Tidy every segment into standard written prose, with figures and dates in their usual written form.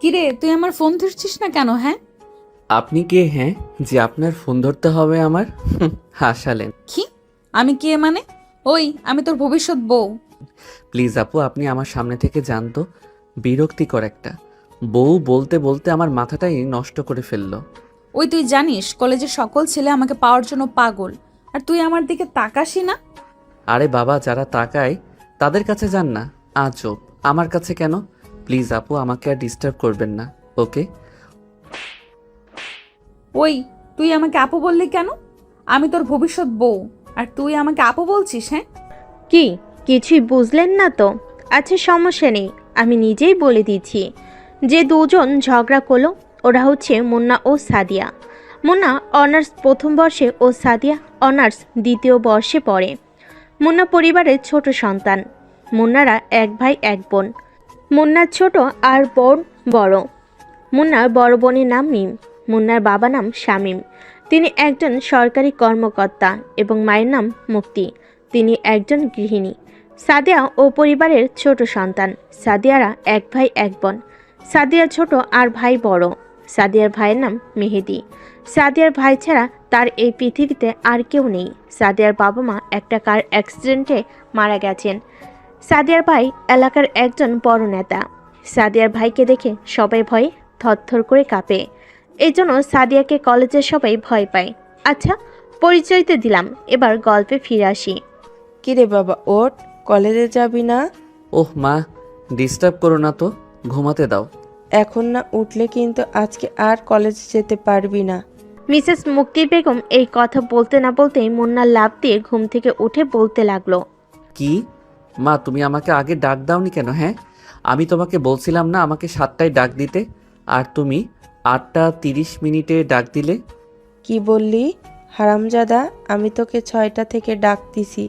কিরে, তুই আমার ফোন ধরছিস না কেন? হ্যাঁ, আপনি কে? হ্যাঁ, যে আপনার ফোন ধরতে হবে আমার? হাসালেন। কি? আমি কে মানে? ওই, আমি তোর ভবিষ্যৎ বউ। প্লিজ আপু, আপনি আমার সামনে থেকে যান তো। বিরক্তিকর একটা বউ বলতে বলতে আমার মাথাটাই নষ্ট করে ফেললো। ওই, তুই জানিস কলেজের সকল ছেলে আমাকে পাওয়ার জন্য পাগল, আর তুই আমার দিকে তাকাসই না। আরে বাবা, যারা তাকায় তাদের কাছে যান না। আজব, আমার কাছে কেন? প্লিজ আপু, আমাকে আর ডিস্টার্ব করবেন না, ওকে? ওই, তুই আমাকে আপু বললি কেন? আমি তোর ভবিষ্যৎ বউ, আর তুই আমাকে আপু বলছিস? হ্যাঁ, কি? কিছুই বুঝলেন না তো? আচ্ছা, সমস্যা নেই, আমি নিজেই বলে দিচ্ছি। যে দুজন ঝগড়া করলো ওরা হচ্ছে মুন্না ও সাদিয়া। মুন্না অনার্স প্রথম বর্ষে ও সাদিয়া অনার্স দ্বিতীয় বর্ষে পড়ে। মুন্না পরিবারের ছোট সন্তান। মুন্নারা এক ভাই এক বোন। মুন্নার ছোট আর বোন বড়। মুন্নার বড় বোনের নাম মিম। মুন্নার বাবা নাম শামীম। তিনি একজন সরকারি কর্মকর্তা এবং মায়ের নাম মুক্তি। তিনি একজন গৃহিণী। সাদিয়া ও পরিবারের ছোট সন্তান। সাদিয়ারা এক ভাই এক বোন। সাদিয়া ছোট আর ভাই বড়। সাদিয়ার ভাইয়ের নাম মেহেদি। সাদিয়ার ভাই ছাড়া তার এই পৃথিবীতে আর কেউ নেই। সাদিয়ার বাবা মা একটা কার অ্যাক্সিডেন্টে মারা গেছেন। সাদিয়ার ভাই এলাকার একজন বড় নেতা। সাদিয়ার ভাইকে দেখে সবাই ভয়ে থরথর করে কাঁপে। এই জন্য সাদিয়াকে কলেজের সবাই ভয় পায়। আচ্ছা, পরিচয় তো দিলাম, এবার গল্পে ফিরে আসি। কিরে বাবা, ওঠ, কলেজে যাবি না? ওহ মা, ডিস্টার্ব করো না তো, ঘুমাতে দাও। এখন না উঠলে কিন্তু আজকে আর কলেজে যেতে পারবি না। মিসেস মুক্তি বেগম এই কথা বলতে না বলতেই মুন্না লাফ দিয়ে ঘুম থেকে উঠে বলতে লাগলো, কি? মা, তুমি আমাকে আগে ডাক দাওনি কেন? হ্যাঁ, আমি তোমাকে বলছিলাম না আমাকে 7টায় ডাক দিতে, আর তুমি 8টা 30 মিনিটে ডাক দিলে। কি বললি হারামজাদা? আমি তোকে 6টা থেকে ডাক দিছি,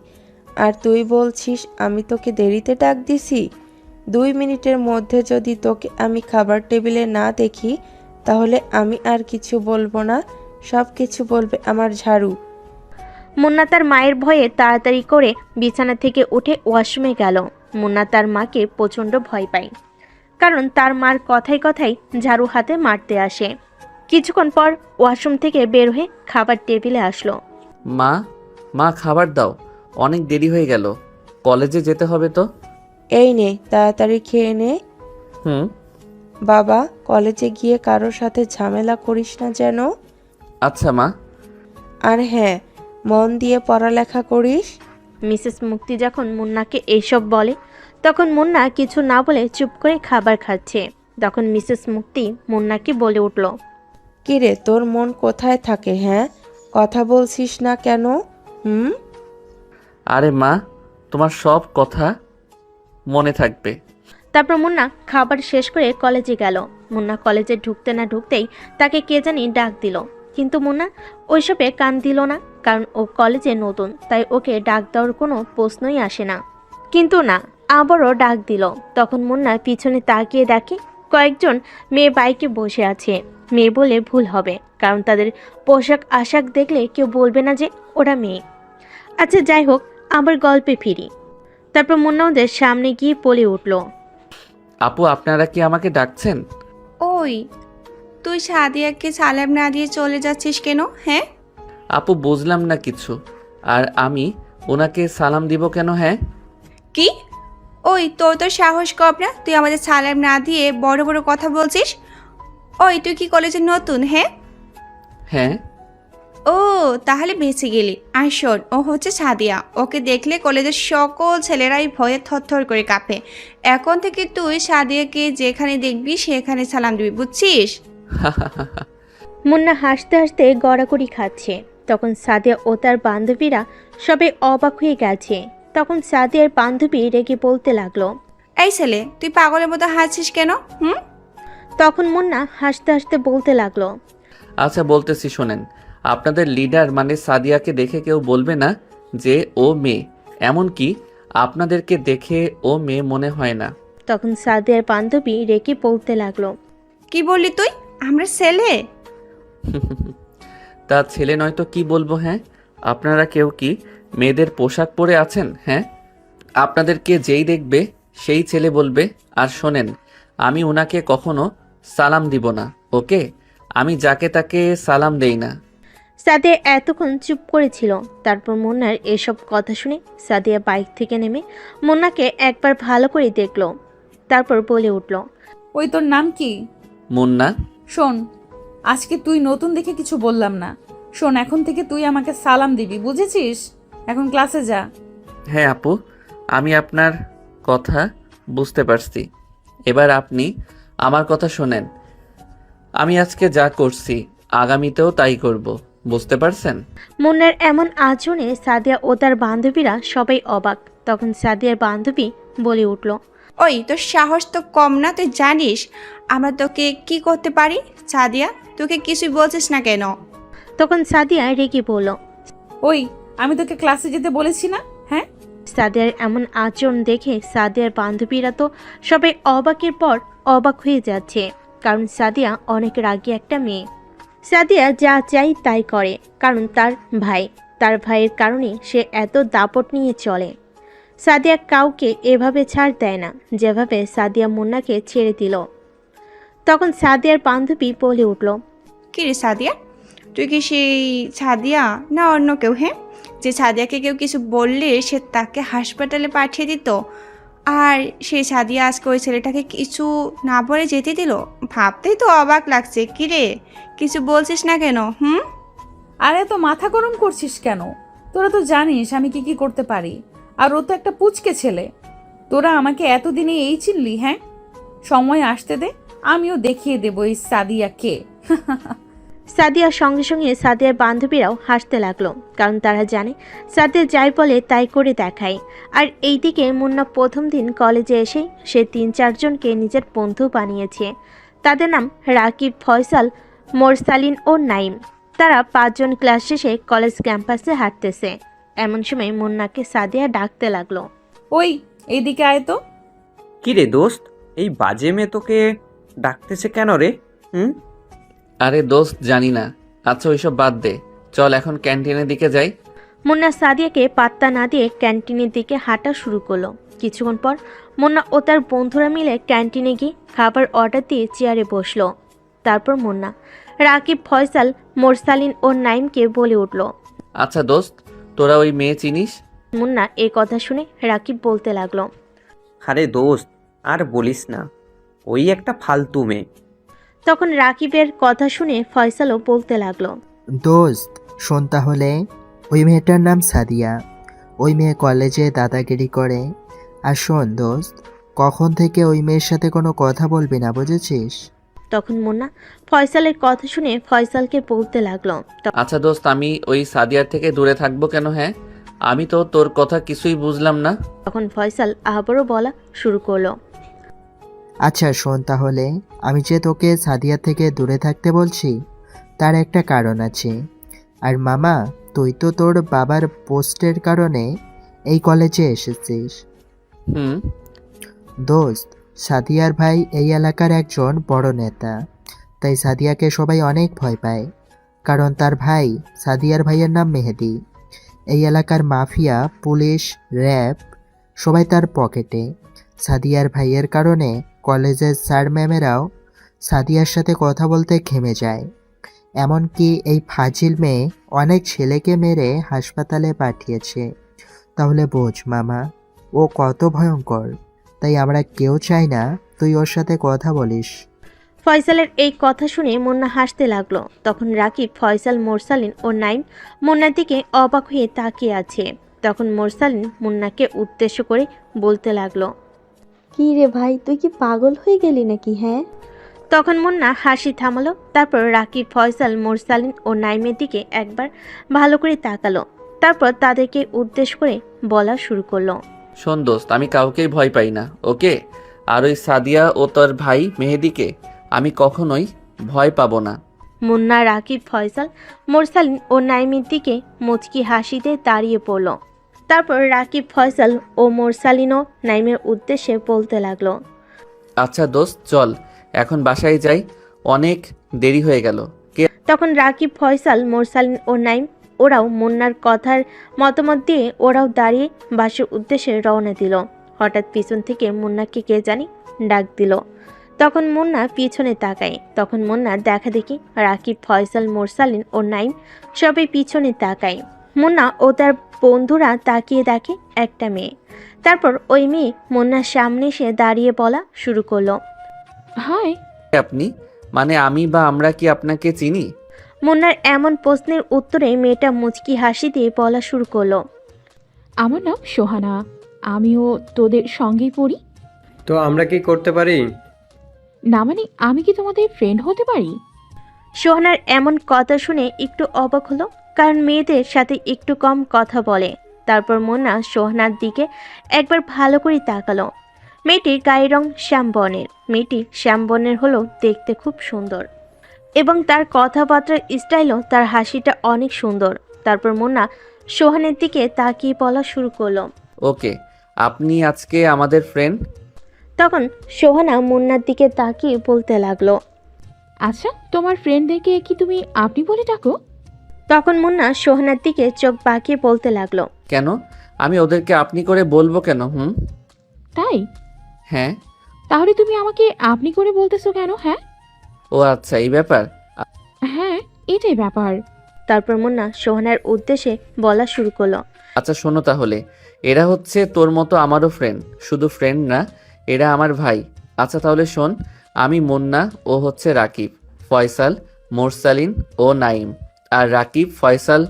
আর তুই বলছিস আমি তোকে দেরিতে ডাক দিছি? 2 মিনিটের মধ্যে যদি তোকে আমি খাবার টেবিলে না দেখি, তাহলে আমি আর কিছু বলবো না, সব কিছু বলবে আমার ঝাড়ু। মুন্না তার মায়ের ভয়ে তাড়াতাড়ি করে বিছানা থেকে উঠে ওয়াশরুমে গেল। মুন্না তার মাকে প্রচণ্ড ভয় পায়, কারণ তার মার কথায় কথায় ঝাড়ু হাতে মারতে আসে। কিছুক্ষণ পর ওয়াশরুম থেকে বের হয়ে খাবার টেবিলে আসলো। মা, মা খাবার দাও, অনেক দেরি হয়ে গেল, কলেজে যেতে হবে তো। এই নে, তাড়াতাড়ি খেয়ে নে। হুম। বাবা, কলেজে গিয়ে কারোর সাথে ঝামেলা করিস না যেন। আচ্ছা মা। আর হ্যাঁ, মন দিয়ে পড়ালেখা করিস। মিসেস মুক্তি যখন মুন্নাকে এইসব বলে, তখন মুন্না কিছু না বলে চুপ করে খাবার খাচ্ছে। তখন মিসেস মুক্তি মুন্নাকে বলে উঠল, কিরে, তোর মন কোথায় থাকে? হ্যাঁ, কথা বলছিস না কেন? হুম। আরে মা, তোমার সব কথা মনে থাকবে। তারপর মুন্না খাবার শেষ করে কলেজে গেল। মুন্না কলেজে ঢুকতে না ঢুকতেই তাকে কে জানি ডাক দিল, কিন্তু মুন্না ওইসবে কান দিল না, কারণ ও কলেজে নতুন, তাই ওকে ডাক দেওয়ার কোনো প্রশ্নই আসে না। কিন্তু না, আবারও ডাক দিল। তখন মুন্না পিছনে তাকিয়ে দেখে কয়েকজন মেয়ে বাইকে বসে আছে। মেয়ে বলে ভুল হবে, কারণ তাদের পোশাক আশাক দেখলে কেউ বলবে না যে ওরা মেয়ে। আচ্ছা, যাই হোক, আবার গল্পে ফিরি। তারপর মুন্না ওদের সামনে গিয়ে বলে উঠল, আপু, আপনারা কি আমাকে ডাকছেন? ওই, তুই সাদিয়াকে সালাম না দিয়ে চলে যাচ্ছিস কেন? হ্যাঁ, আপু, বুঝলাম না কিছু। আর আমি ওনাকে সালাম দিব কেন? হ্যাঁ, কি? ওই, তোর তো সাহস কম না, তুই আমাদের সালাম না দিয়ে বড় বড় কথা বলছিস? ওই, তুই কি কলেজে নতুন? হ্যাঁ। হ্যাঁ। ও, তাহলে বেঁচে গেলি। আর শোন, ও হচ্ছে সাদিয়া। ওকে দেখলে কলেজের সকল ছেলেরাই ভয়ে থরথর করে কাঁপে। এখন থেকে তুই সাদিয়াকে যেখানে দেখবি সেখানে সালাম দিবি, বুঝছিস? মুন্না হাসতে হাসতে গড়াগড়ি খাচ্ছে। তখন সাদিয়া ও তার বান্ধবীরা সবাই অবাক হয়ে গেছে। তখন সাদিয়ার বান্ধবী রেগে বলতে লাগলো, এই ছেলে, তুই পাগলের মতো হাসছিস কেন? হুম। তখন মুন্না হাসতে হাসতে বলতে লাগলো, আচ্ছা, বলতেছি শোনেন। আপনাদের লিডার মানে সাদিয়াকে দেখে কেউ বলবে না যে ও মেয়ে, এমনকি আপনাদেরকে দেখে ও মেয়ে মনে হয় না। তখন সাদিয়ার বান্ধবী রেগে বলতে লাগলো, কি বললি তুই? আমরা ছেলে? তা ছেলে নয় তো কি বলবো? হ্যাঁ, আপনারা কেউ কি মেয়েদের পোশাক পরে আছেন? হ্যাঁ, আপনাদেরকে যেই দেখবে সেই ছেলে বলবে। আর শোনেন, আমি ওনাকে কখনো সালাম দিব না, ওকে? আমি যাকে তাকে সালাম দেই না। সাদিয়া এতক্ষণ চুপ করেছিল। তারপর মুন্নার এসব কথা শুনে সাদিয়া বাইক থেকে নেমে মুন্নাকে একবার ভালো করে দেখলো। তারপর বলে উঠল, ওই তোর নাম কি? মুন্না। শোন, আজকে তুই নতুন দেখে কিছু বললাম না। শোন, এখন থেকে তুই আমাকে সালাম দিবি, বুঝেছিস? এখন ক্লাসে যা। হ্যাঁ আপু, আমি আপনার কথা বুঝতে পারছি। এবার আপনি আমার কথা শোনেন। আমি আজকে যা করছি আগামীতেও তাই করব, বুঝতে পারছেন? মুন্নার এমন আচরণে সাদিয়া ও তার বান্ধবীরা সবাই অবাক। তখন সাদিয়ার বান্ধবী বলে উঠল, ওই তোর সাহস তো কম না, তুই জানিস আমরা তোকে কি করতে পারি? সাদিয়া, তোকে কিছুই বলছিস না কেন? তখন সাদিয়া রেগে বলল। ওই, আমি তোকে ক্লাসে যেতে বলেছি না? হ্যাঁ, সাদিয়ার এমন আচরণ দেখে সাদিয়ার বান্ধবীরা তো সবাই অবাকের পর অবাক হয়ে যাচ্ছে, কারণ সাদিয়া অনেক রাগী একটা মেয়ে। সাদিয়া যা চাই তাই করে, কারণ তার ভাইয়ের কারণে সে এত দাপট নিয়ে চলে। সাদিয়া কাউকে এভাবে ছাড় দেয় না, যেভাবে সাদিয়া মুন্নাকে ছেড়ে দিল। তখন সাদিয়ার বান্ধবী বলে উঠল, কি রে সাদিয়া, তুই কি সেই সাদিয়া না অন্য কেউ? হ্যাঁ, যে সাদিয়াকে কেউ কিছু বললে সে তাকে হাসপাতালে পাঠিয়ে দিত, আর সেই সাদিয়া আজকে ওই ছেলেটাকে কিছু না বলে যেতে দিল? ভাবতেই তো অবাক লাগছে। কি রে, কিছু বলছিস না কেন? আরে তো মাথা গরম করছিস কেন? তোরা তো জানিস আমি কি কি করতে পারি, আর ও তো একটা পুচকে ছেলে। তোরা আমাকে এতদিনে এই চিনলি? হ্যাঁ, সময় আসতে দে, আমিও দেখিয়ে দেবো এই সাদিয়া কে। সাদিয়ার সঙ্গে সঙ্গে সাদিয়ার বান্ধবীরাও হাসতে লাগলো, কারণ তারা জানে সাদিয়া যাই বলে তাই করে দেখায়। আর এইদিকে মুন্না প্রথম দিন কলেজে এসে সে ৩-৪ জনকে নিজের বন্ধু বানিয়েছে। তাদের নাম রাকিব, ফয়সাল, মোরসালিন ও নাইম। তারা 5 জন ক্লাস শেষে কলেজ ক্যাম্পাসে হাঁটতেছে। এমন সময় মুন্নাকে সাদিয়া ডাকতে লাগলো। ওই, এইদিকে আয় তো। কি রে দোস্ত, এই বাজে মেয়ে তোকে ডাকতেছে কেন রে? আরে দোস্ত, জানি না। আচ্ছা ওইসব বাদ দে, চল এখন ক্যান্টিনের দিকে যাই। মুন্না সাদিয়াকে পাত্তা না দিয়ে ক্যান্টিনের দিকে হাঁটা শুরু করলো। কিছুক্ষণ পর মুন্না ও তার বন্ধুরা মিলে ক্যান্টিনে গিয়ে খাবার অর্ডার দিয়ে চেয়ারে বসলো। তারপর মুন্না রাকিব, ফয়সাল, মোরসালিন ও নাইমকে বলে উঠল। আচ্ছা দোস্ত, তোরা ওই মেয়ে চিনিস? মুন্না এই কথা শুনে রাকিব বলতে লাগলো। আরে দোস্ত, আর বলিস না, ওই একটা ফালতু মেয়ে। তখন রাকিবের কথা শুনে ফয়সালও বলতে লাগলো। দোস্ত শোন তাহলে, ওই মেয়েটার নাম সাদিয়া। ওই মেয়ে কলেজে দাদাগিরি করে। আর শোন দোস্ত, কখন থেকে ওই মেয়ের সাথে কোনো কথা বলবি না, বুঝেছিস? তখন মুন্না ফয়সালের কথা শুনে ফয়সালকে বলতে লাগলো। আচ্ছা দোস্ত, আমি ওই সাদিয়ার থেকে দূরে থাকবো কেন? হ্যাঁ, আমি তো তোর কথা কিছুই বুঝলাম না। তখন ফয়সাল আবারও বলা শুরু করলো। আচ্ছা শোন তাহলে, আমি যে তোকে সাদিয়া থেকে দূরে থাকতে বলছি তার একটা কারণ আছে। আর মামা, তুই তো তোর বাবার পোস্টের কারণে এই কলেজে এসেছিস। হুম। দোস্ত, সাদিয়ার ভাই এই এলাকার একজন বড় নেতা। তাই সাদিয়াকে সবাই অনেক ভয় পায়, কারণ তার ভাই, সাদিয়ার ভাইয়ের নাম মেহেদি। এই এলাকার মাফিয়া, পুলিশ, র্যাব সবাই তার পকেটে। সাদিয়ার ভাইয়ের কারণে কলেজের স্যার ম্যামেরাও সাদিয়ার সাথে কথা বলতে ঘেমে যায়। এমনকি এই ফাজিল মেয়ে অনেক ছেলেকে মেরে হাসপাতালে পাঠিয়েছে। তাহলে বোঝ মামা, ও কত ভয়ঙ্কর। তাই আমরা কেউ চাই না তুই ওর সাথে কথা বলিস। ফয়সালের এই কথা শুনে মুন্না হাসতে লাগলো। তখন রাকিব, ফয়সাল, মোরসালিন ও নাইম মুন্নার দিকে অবাক হয়ে তাকিয়ে আছে। তখন মোরসালিন মুন্নাকে উদ্দেশ্য করে বলতে লাগলো। কি রে ভাই, তুই কি পাগল হয়ে গেলি নাকি? হ্যাঁ, তখন মুন্না হাসি থামালো। তারপর রাকিব, ফয়সাল, মোরসালিন ও নাইমের দিকে একবার ভালো করে তাকালো। তারপর তাদেরকে উদ্দেশ্য করে বলা শুরু করলো। শোন দোস্ত, আমি কাউকেই ভয় পাই না, ওকে? আর ওই সাদিয়া ও তোর ভাই মেহেদিকে আমি কখনোই ভয় পাবো না। মুন্না, রাকিব, ফয়সাল, মোরসালিন ও নাইমের দিকে মুচকি হাসিতে দাঁড়িয়ে পড়ল। তারপর রাকিব, ফয়সাল ও মোরসালিনও নাইমের উদ্দেশ্যে বলতে লাগলো। আচ্ছা দোস্ত, চল এখন বাসায় যাই, অনেক দেরি হয়ে গেল। তখন রাকিব, ফয়সাল, মোরসালিন ও নাইম ওরাও মুন্নার কথার মতামত দিয়ে ওরাও দাঁড়িয়ে বাসের উদ্দেশ্যে রওনা দিল। হঠাৎ পিছন থেকে মুন্নাকে কে জানি ডাক দিল। তখন মুন্না পিছনে তাকায়। তখন মুন্না দেখা দেখি রাকিব, ফয়সাল, মোরসালিন ও নাইম সবাই পিছনে তাকায়। মুন্না ও তার বন্ধুরা তাকিয়ে দেখে একটা মেয়ে। তারপর ওই মেয়ে মুন্নার সামনে এসে দাঁড়িয়ে বলা শুরু করলো। হাই। আপনি মানে আমি বা আমরা কি আপনাকে চিনি? মুন্নার এমন প্রশ্নের উত্তরে মেয়েটা মুচকি হাসি দিয়ে বলা শুরু করলো। আমার নাম সোহানা, আমিও তোদের সঙ্গেই পড়ি। তো আমরা কি করতে পারি? না মানে আমি কি তোমাদের ফ্রেন্ড হতে পারি? সোহানার এমন কথা শুনে একটু অবাক হলো, কারণ মেয়েদের সাথে একটু কম কথা বলে। তারপর মুন্না সোহানার দিকে একবার ভালো করে তাকালো। মেয়েটির গায়ের রং শ্যামবর্ণের। মেয়েটি শ্যামবর্ণের হলেও দেখতে খুব সুন্দর এবং তার কথাবার্তার স্টাইলও, তার হাসিটা অনেক সুন্দর। তারপর মুন্না সোহানের দিকে তাকিয়ে বলা শুরু করলো। ওকে, আপনি আজকে আমাদের ফ্রেন্ড? তখন সোহানা মুন্নার দিকে তাকিয়ে বলতে লাগলো। আচ্ছা, তোমার ফ্রেন্ডদেরকে কি তুমি আপনি বলে ডাকো? তখন মুন্না সোহানার দিকে চোখ বাঁকিয়ে বলতে লাগলো। কেন? আমি ওদেরকে আপনি করে বলবো কেন? তাই? হ্যাঁ। তাহলে তুমি আমাকে আপনি করে বলতেছো কেন? হ্যাঁ। ও আচ্ছা, এই ব্যাপার। হ্যাঁ, এটাই ব্যাপার। তারপর মুন্না সোহানার উদ্দেশ্যে বলা শুরু করলো। আচ্ছা শোনো তাহলে, এরা হচ্ছে তোর মতো আমারও ফ্রেন্ড। শুধু ফ্রেন্ড না, এরা আমার ভাই। আচ্ছা তাহলে শোন, আমি মুন্না, ও হচ্ছে রাকিব, ফয়সাল, মোরসালিন ও নাইম। আর রাকিব, ফয়সাল,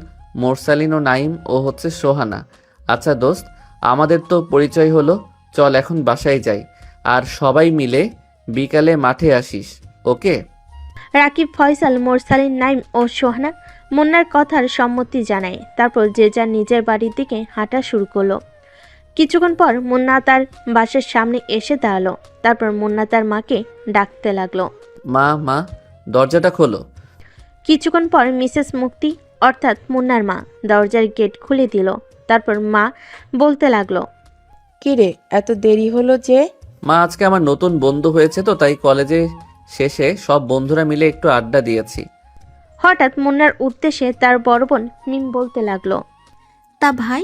মোরসালিন ও নাইম ও হচ্ছে সোহানা। আচ্ছা দোস্ত, আমাদের তো পরিচয় হলো, চল এখন বাসায় যাই, আর সবাই মিলে বিকালে মাঠে আসিস, ওকে? রাকিব, ফয়সাল, মোরসালিন, নাইম ও সোহানা মুন্নার কথার সম্মতি জানায়। তারপর যে যার নিজের বাড়ির দিকে হাঁটা শুরু করলো। কিছুক্ষণ পর মুন্না তার বাসার সামনে এসে দাঁড়ালো। তারপর মুন্না তার মাকে ডাকতে লাগলো। মা, মা, দরজাটা খোলো। কিছুক্ষণ পর মিসেস মুক্তি অর্থাৎ মুন্নার মা দরজার গেট খুলে দিল। তারপর মা বলতে লাগলো। কিরে, এত দেরি হলো যে? মা, আজকে আমার নতুন বন্ধু হয়েছে তো, তাই কলেজে শেষে সব বন্ধুরা মিলে একটু আড্ডা দিয়েছি। হঠাৎ মুন্নার উদ্দেশ্যে তার বড় বোন মিম বলতে লাগলো। তা ভাই,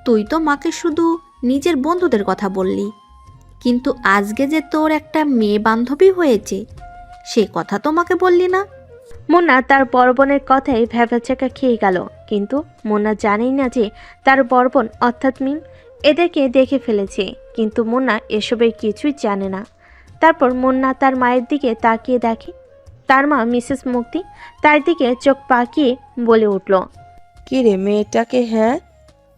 তুই তো মাকে শুধু নিজের বন্ধুদের কথা বললি, কিন্তু আজকে যে তোর একটা মেয়ে বান্ধবী হয়েছে সে কথা তো মাকে বললি না। মুন্না তার বড় বোনের কথায় ভ্যাবাচাকা খেয়ে গেল, কিন্তু মুন্না জানেই না যে তার বড় বোন অর্থাৎ মিম এদেরকে দেখে ফেলেছে, কিন্তু মুন্না এসবের কিছুই জানে না। তারপর মুন্না তার মায়ের দিকে তাকিয়ে দেখে তার মা মিসেস মুক্তি তার দিকে চোখ পাকিয়ে বলে উঠল। কিরে মেয়েটাকে? হ্যাঁ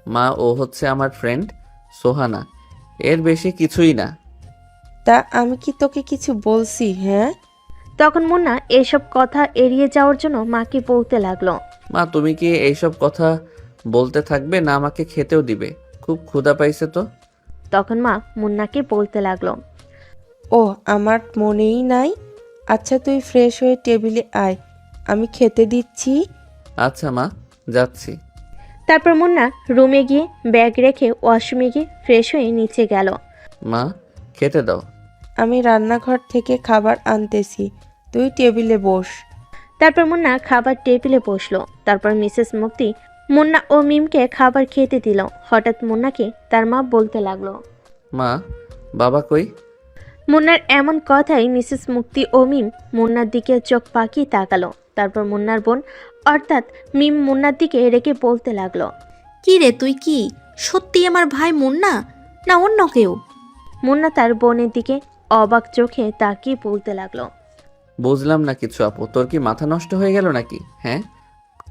মা, ও হচ্ছে আমার ফ্রেন্ড সোহানা, এর বেশি কিছুই না। তা আমি কি তোকে কিছু বলছি? হ্যাঁ। তখন মুন্না এসব কথা এড়িয়ে যাওয়ার জন্য মাকে বলতে লাগলো। মা, তুমি কি এইসব কথা বলতে থাকবে না আমাকে খেতেও দিবে? খুব ক্ষুধা পাইছে তো। তখন মা মুন্নাকে বলতে লাগলো। ও, আমার মনেই নাই। আচ্ছা তুই ফ্রেশ হয়ে টেবিলে আয়, আমি খেতে দিচ্ছি। আচ্ছা মা, যাচ্ছি। তারপর মুন্না রুমে গিয়ে ব্যাগ রেখে ওয়াশরুমে গিয়ে ফ্রেশ হয়ে নিচে গেল। মা, খেতে দাও। আমি রান্নাঘর থেকে খাবার আনতেছি, তুই টেবিলে বস। তারপর মুন্না খাবার টেবিলে বসলো। তারপর মিসেস মুক্তি মুন্না ও মিমকে খাবার খেতে দিল। হঠাৎ মুন্নাকে তার মা বলতে লাগলো। মা, বাবা কই? মুন্নার এমন কথাই মিসেস মুক্তি ও মিম মুন্নার দিকে চোখ পাকিয়ে তাকালো। তারপর মুন্নার বোন অর্থাৎ মিম মুন্নার দিকে রেখে বলতে লাগলো। কি রে, তুই কি সত্যি আমার ভাই মুন্না না অন্য কেউ? মুন্না তার বোনের দিকে অবাক চোখে তাকিয়ে বলতে লাগলো। বুঝলাম না কিছু আপু, তোর কি মাথা নষ্ট হয়ে গেল নাকি? হ্যাঁ,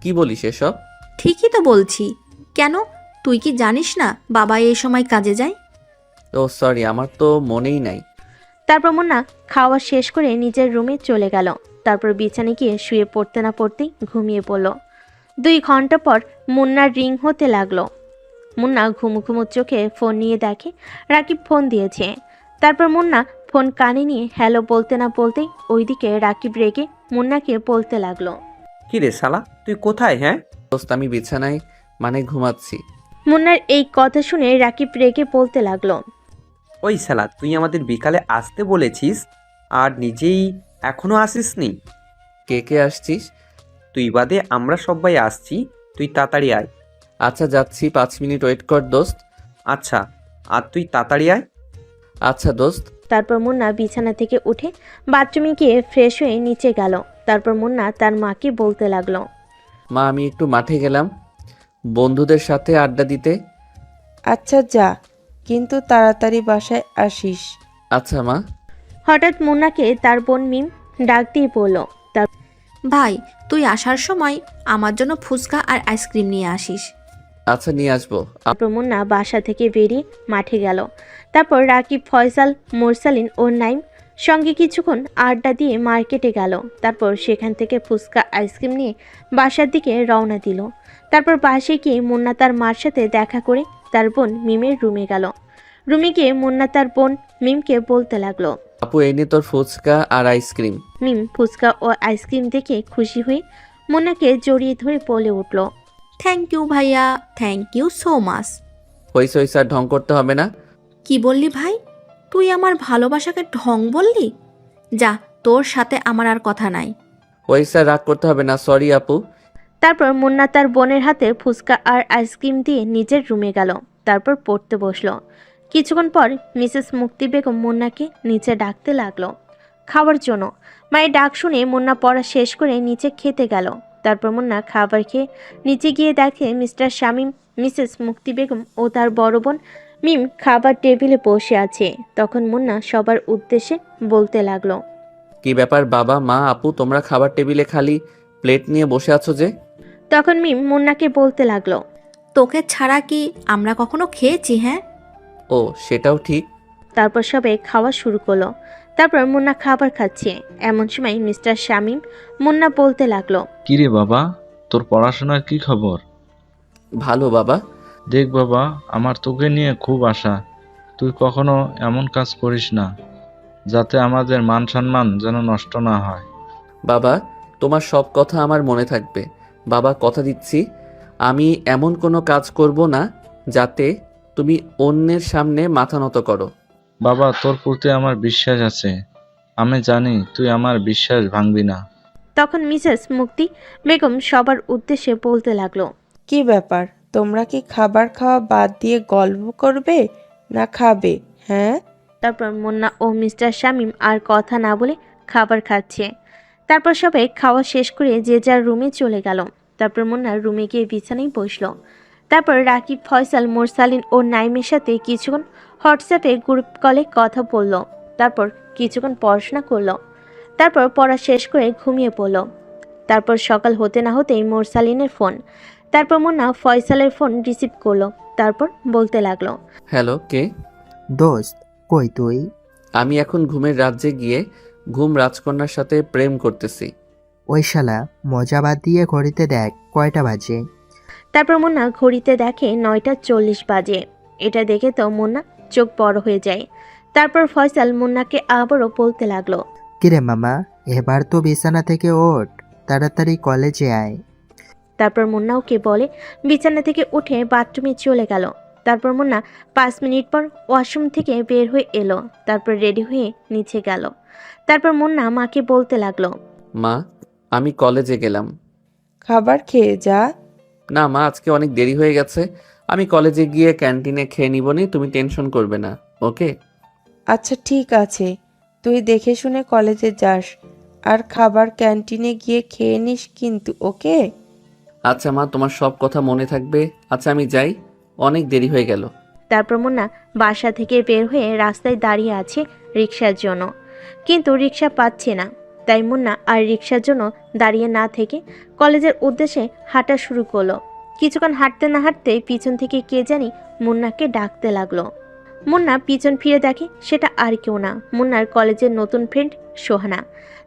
কি বলিস এসব? ঠিকই তো বলছি। কেন, তুই কি জানিস না বাবা এই সময় কাজে যায়? ও সরি, আমার তো মনেই নাই। তারপর মুন্না খাওয়া শেষ করে নিজের রুমে চলে গেল। তারপর বিছানায় গিয়ে শুয়ে পড়তে না পড়তেই ঘুমিয়ে পড়ল। 2 ঘন্টা পর মুন্নার রিং হতে লাগলো। মুন্না ঘুমু ঘুমু চোখে ফোন নিয়ে দেখে রাকিব ফোন দিয়েছে। তারপর মুন্না ফোন কানে নিয়ে হ্যালো বলতে না বলতেই ওইদিকে রাকিব রেগে মুন্নাকে বলতে লাগলো। কি রে শালা, তুই কোথায়? হ্যাঁ দোস্ত, আমি বিছানায় মানে ঘুমাচ্ছি। মুন্নার এই কথা শুনে রাকিব রেগে বলতে লাগলো। ওই শালা, তুই আমাদের বিকালে আসতে বলেছিস আর নিজেই এখনো আসিসনি। কে কে আসছিস? তুই বাদে আমরা সবাই আসছি, তুই তাড়াতাড়ি আয়। আচ্ছা যাচ্ছি, 5 মিনিট ওয়েট কর দোস্ত। আচ্ছা, আর তুই তাড়াতাড়ি আয়। আচ্ছা দোস্ত। তারপর মুন্না বিছানা থেকে উঠে বাথরুমে গিয়ে ফ্রেশ হয়ে নিচে গেল। তারপর মুন্না তার মাকে বলতে লাগলো, মা আমি একটু মাঠে গেলাম বন্ধুদের সাথে আড্ডা দিতে। আচ্ছা যা, কিন্তু তাড়াতাড়ি বাসায় আসিস। আচ্ছা মা। হঠাৎ মুন্নাকে তার বোন মিম ডাক দিয়ে বলল, ভাই তুই আসার সময় আমার জন্য ফুচকা আর আইসক্রিম নিয়ে আসিস। আচ্ছা নিয়ে আসবো। তারপর মুন্না বাসা থেকে বেরিয়ে মাঠে গেল। তারপর রাকিব, ফয়সাল, মোরসালিন ও নাইম সঙ্গে কিছুক্ষণ আড্ডা দিয়ে মার্কেটে গেল। তারপর সেখান থেকে ফুচকা আইসক্রিম নিয়ে বাসার দিকে রওনা দিল। তারপর বাসায় গিয়ে মুন্না তার মার সাথে দেখা করে তার বোন মিমের রুমে গেল। রুমে গিয়ে মুন্না তার বোন মিমকে বলতে লাগলো, আপু এনে তোর ফুচকা আর আইসক্রিম। মিম ফুচকা ও আইসক্রিম দেখে খুশি হয়ে মুন্নাকে জড়িয়ে ধরে বলে উঠল, থ্যাংক ইউ ভাইয়া, থ্যাংক ইউ সো মাচ। হইছে হইছে আর ঢং করতে হবে না। কি বললি ভাই? তুই আমার ভালোবাসাকে ঢং বললি? যা, তোর সাথে আমার আর কথা নাই। হইছে রাগ করতে হবে না, সরি আপু। তারপর মুন্না তার বোনের হাতে ফুচকা আর আইসক্রিম দিয়ে নিজের রুমে গেল। তারপর পড়তে বসলো। কিছুক্ষণ পর মিসেস মুক্তি বেগম মুন্নাকে নিচে ডাকতে লাগলো খাওয়ার জন্য। মায়ের ডাক শুনে মুন্না পড়া শেষ করে নিচে খেতে গেল। তারপর মুন্না খাবার খেয়ে নিচে গিয়ে দেখে মিস্টার শামীম, মিসেস মুক্তি বেগম ও তার বড় বোন মিম খাবার টেবিলে বসে আছে। তখন মুন্না সবার উদ্দেশ্যে বলতে লাগলো, কি ব্যাপার বাবা, মা, আপু, তোমরা খাবার টেবিলে খালি প্লেট নিয়ে বসে আছো যে? তখন মিম মুন্নাকে বলতে লাগলো, তোকে ছাড়া কি আমরা কখনো খেয়েছি? হ্যাঁ। ও সেটাও ঠিক। তারপর সবাই খাওয়া শুরু করলো। তারপর মুন্না খাবার খাচ্ছে। এমন সময় মিস্টার শামীম মুন্না বলতে লাগলো, কিরে বাবা, তোর পড়াশোনার কি খবর? ভালো বাবা। দেখ বাবা, আমার তোকে নিয়ে খুব আশা। তুই কখনো এমন কাজ করিস না যাতে আমাদের মান সম্মান যেন নষ্ট না হয়। বাবা তোমার সব কথা আমার মনে থাকবে। বাবা কথা দিচ্ছি আমি এমন কোনো কাজ করব না যাতে তুমি অন্যের সামনে মাথা নত করো। বাবা তোর প্রতি আমার বিশ্বাস আছে, আমি জানি তুই আমার বিশ্বাস ভাঙবি না। তখন মিসেস মুক্তি বেগম সবার উদ্দেশ্যে বলতে লাগলো, কি ব্যাপার, তোমরা কি খাবার খাওয়া বাদ দিয়ে গল্প করবে না খাবে? হ্যাঁ। তারপর মুন্না ও মিস্টার শামীম আর কথা না বলে খাবার খাচ্ছে। তারপর সবাই খাওয়া শেষ করে যে যার রুমে চলে গেল। তারপর মুন্না রুমে গিয়ে বিছানায় বসলো। তারপর রাকিব, ফয়সাল, মোরসালিন ও নাইমের সাথে কিছুক্ষণ হোয়াটসঅ্যাপে গ্রুপ কলে কথা বলল। তারপর কিছুক্ষণ পড়াশোনা করলো। তারপর পড়া শেষ করে ঘুমিয়ে পড়ল। তারপর সকাল হতে না হতেই মোরসালিনের ফোন। তারপর মুন্না ফয়সালের ফোন রিসিভ করলো। তারপর বলতে লাগলো, হ্যালো, কে? দোস্ত কই তুই? আমি এখন ঘুমের রাজ্যে গিয়ে ঘুম রাজকন্যার সাথে প্রেম করতেছি। ওই শালা মজা বাদ দিয়ে ঘড়িতে দেখ কয়টা বাজে। তারপর মুন্না ঘড়িতে দেখে 9:40 বাজে। এটা দেখে তো মুন্না চোখ বড় হয়ে যায়। তারপর ফয়সাল মুন্নাকে আবারও বলতে লাগলো, কিরে মামা, এবার তো বিছানা থেকে ওঠ, তাড়াতাড়ি কলেজে আয়। তারপর মুন্না ওকে বলে বিছানা থেকে উঠে বাথরুমে চলে গেল। তারপর মুন্না 5 মিনিট পর ওয়াশরুম থেকে বের হয়ে এলো। তারপর রেডি হয়ে নিচে গেল। তারপর মুন্না মাকে বলতে লাগলো, মা আমি কলেজে গেলাম। খাবার খেয়ে যা। না মা, আজকে অনেক দেরি হয়ে গেছে, আমি কলেজে গিয়ে ক্যান্টিনে খেয়ে নিবনি, তুমি টেনশন করবে না, ওকে? আচ্ছা ঠিক আছে, তুই দেখে শুনে কলেজে যাস আর খাবার ক্যান্টিনে গিয়ে খেয়ে নিস কিন্তু, ওকে? আচ্ছা মা, তোমার সব কথা মনে থাকবে। আচ্ছা আমি যাই, অনেক দেরি হয়ে গেল। তারপর মুন্না বাসা থেকে বের হয়ে রাস্তায় দাঁড়িয়ে আছে রিক্সার জন্য, কিন্তু রিক্সা পাচ্ছে না। তাই মুন্না আর রিক্সার জন্য দাঁড়িয়ে না থেকে কলেজের উদ্দেশ্যে হাঁটা শুরু করলো। কিছুক্ষণ হাঁটতে না হাঁটতেই পিছন থেকে কে জানি মুন্নাকে ডাকতে লাগলো। মুন্না পিছন ফিরে দেখে সেটা আর কেউ না, মুন্নার কলেজের নতুন ফ্রেন্ড সোহানা।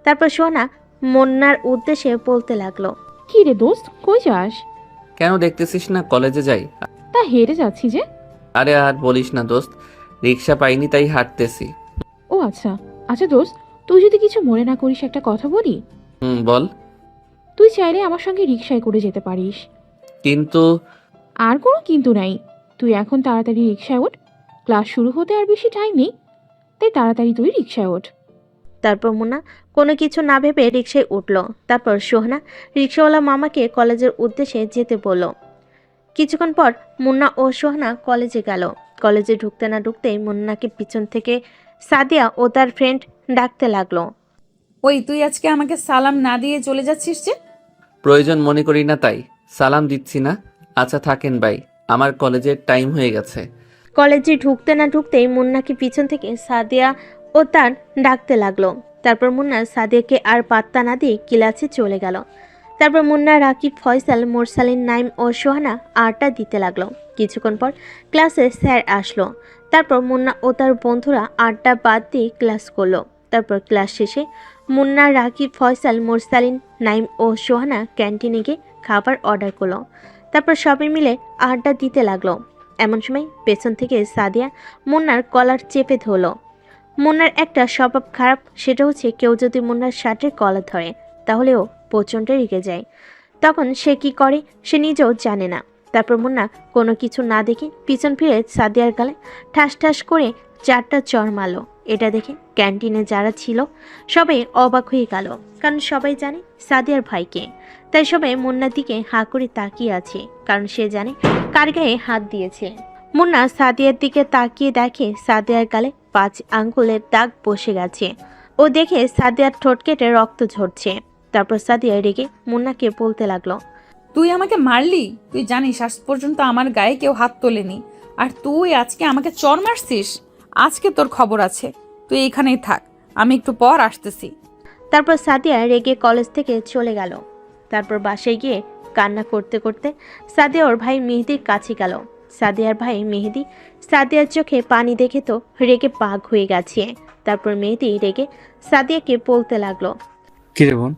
তারপর সোহানা মুন্নার উদ্দেশ্যে বলতে লাগলো, কি রে দোস্ত, কই যাস? কেন দেখতেছিস না কলেজে যাই? তা হেঁটে যাচ্ছি যে। আরে আর বলিস না দোস্ত, রিক্সা পাইনি তাই হাঁটতেছি। ও আচ্ছা আচ্ছা দোস্ত, তুই যদি কিছু মনে না করিস একটা কথা বলি। বল। তুই চাইলে আমার সঙ্গে রিক্সায় করে যেতে পারিস। কিন্তু আর কোনো কিন্তু নাই, তুই এখন তাড়াতাড়ি রিক্সায় ওঠ, ক্লাস শুরু হতে আর বেশি টাইম নেই, তাই তাড়াতাড়ি তুই রিক্সায় ওঠ। তারপর মুন্না কোনো কিছু না ভেবে রিক্সায় উঠল। তারপর সোহানা রিক্সাওয়ালা মামাকে কলেজের উদ্দেশ্যে যেতে বলল। কিছুক্ষণ পর মুন্না ও সোহানা কলেজে গেল। কলেজে ঢুকতে না ঢুকতেই মুন্নাকে পিছন থেকে সাদিয়া ও তার ফ্রেন্ড ডাকতে লাগলো। ওই তুই আজকে আমাকে সালাম না দিয়ে চলে যাচ্ছিস যে? প্রয়োজন মনে করি না তাই সালাম দিচ্ছি না। আচ্ছা থাকেন ভাই, আমার কলেজের টাইম হয়ে গেছে। কলেজে ঢুকতে না ঢুকতেই মুন্নাকে পিছন থেকে সাদিয়া ও তার ডাকতে লাগলো। তারপর মুন্না সাদিয়াকে আর পাত্তা না দিয়ে ক্লাসে চলে গেল। তারপর মুন্না, রাকিব, ফয়সাল, মোরসালিন, নাইম ও সোহানা আড্ডা দিতে লাগলো। কিছুক্ষণ পর ক্লাসে স্যার আসলো। তারপর মুন্না ও তার বন্ধুরা আড্ডা বাদ দিয়ে ক্লাস করলো। তারপর ক্লাস শেষে মুন্না, রাকিব, ফয়সাল, মোরসালিন, নাইম ও সোহানা ক্যান্টিনে গিয়ে খাবার অর্ডার করলো। তারপর সবাই মিলে আড্ডা দিতে লাগলো। এমন সময় পেছন থেকে সাদিয়া মুন্নার কলার চেপে ধরলো। মুন্নার একটা স্বভাব খারাপ, সেটা হচ্ছে কেউ যদি মুন্নার শার্টের কলার ধরে তাহলে ও প্রচণ্ড রেগে যায়। তখন সে কি করে সে নিজেও জানে না। তারপর মুন্না কোনো কিছু না দেখে পিছন ফিরে সাদিয়ার গালে ঠাস ঠাস করে 4টা চড় মারল। এটা দেখে ক্যান্টিনে যারা ছিল সবাই অবাক হয়ে গেল, কারণ সবাই জানে সাদিয়ার ভাইকে। তাই সবাই মুন্নার দিকে হাঁ করে তাকিয়ে আছে, কারণ সে জানে কার গায়ে হাত দিয়েছে। মুন্না সাদিয়ার দিকে তাকিয়ে দেখে সাদিয়ার গালে 5 আঙ্গুলের দাগ বসে গেছে। ও দেখে সাদিয়ার ঠোঁট কেটে রক্ত ঝরছে। তারপর সাদিয়া রেগে মুন্নাকে বলতে লাগলো, তুই আমাকে মারলি? তুই জানিস আজ পর্যন্ত আমার গায়ে কেউ হাত তোলেনি, আর তুই আজকে আমাকে চড় মারছিস? আজকে তোর খবর আছে, তুই এখানেই থাক, আমি একটু পর আসতেছি। তারপর সাদিয়া রেগে কলেজ থেকে চলে গেল। তারপর বাসায় গিয়ে কান্না করতে করতে সাদিয়া ওর ভাই মেহেদির কাছে গেল। সাদিয়ার ভাই মেহেদি সাদিয়ার চোখে পানি দেখে তো রেগে পাগ হয়ে গেছে। তারপর মেহেদি রেগে সাদিয়াকে বলতে লাগলো, কিরে বোন,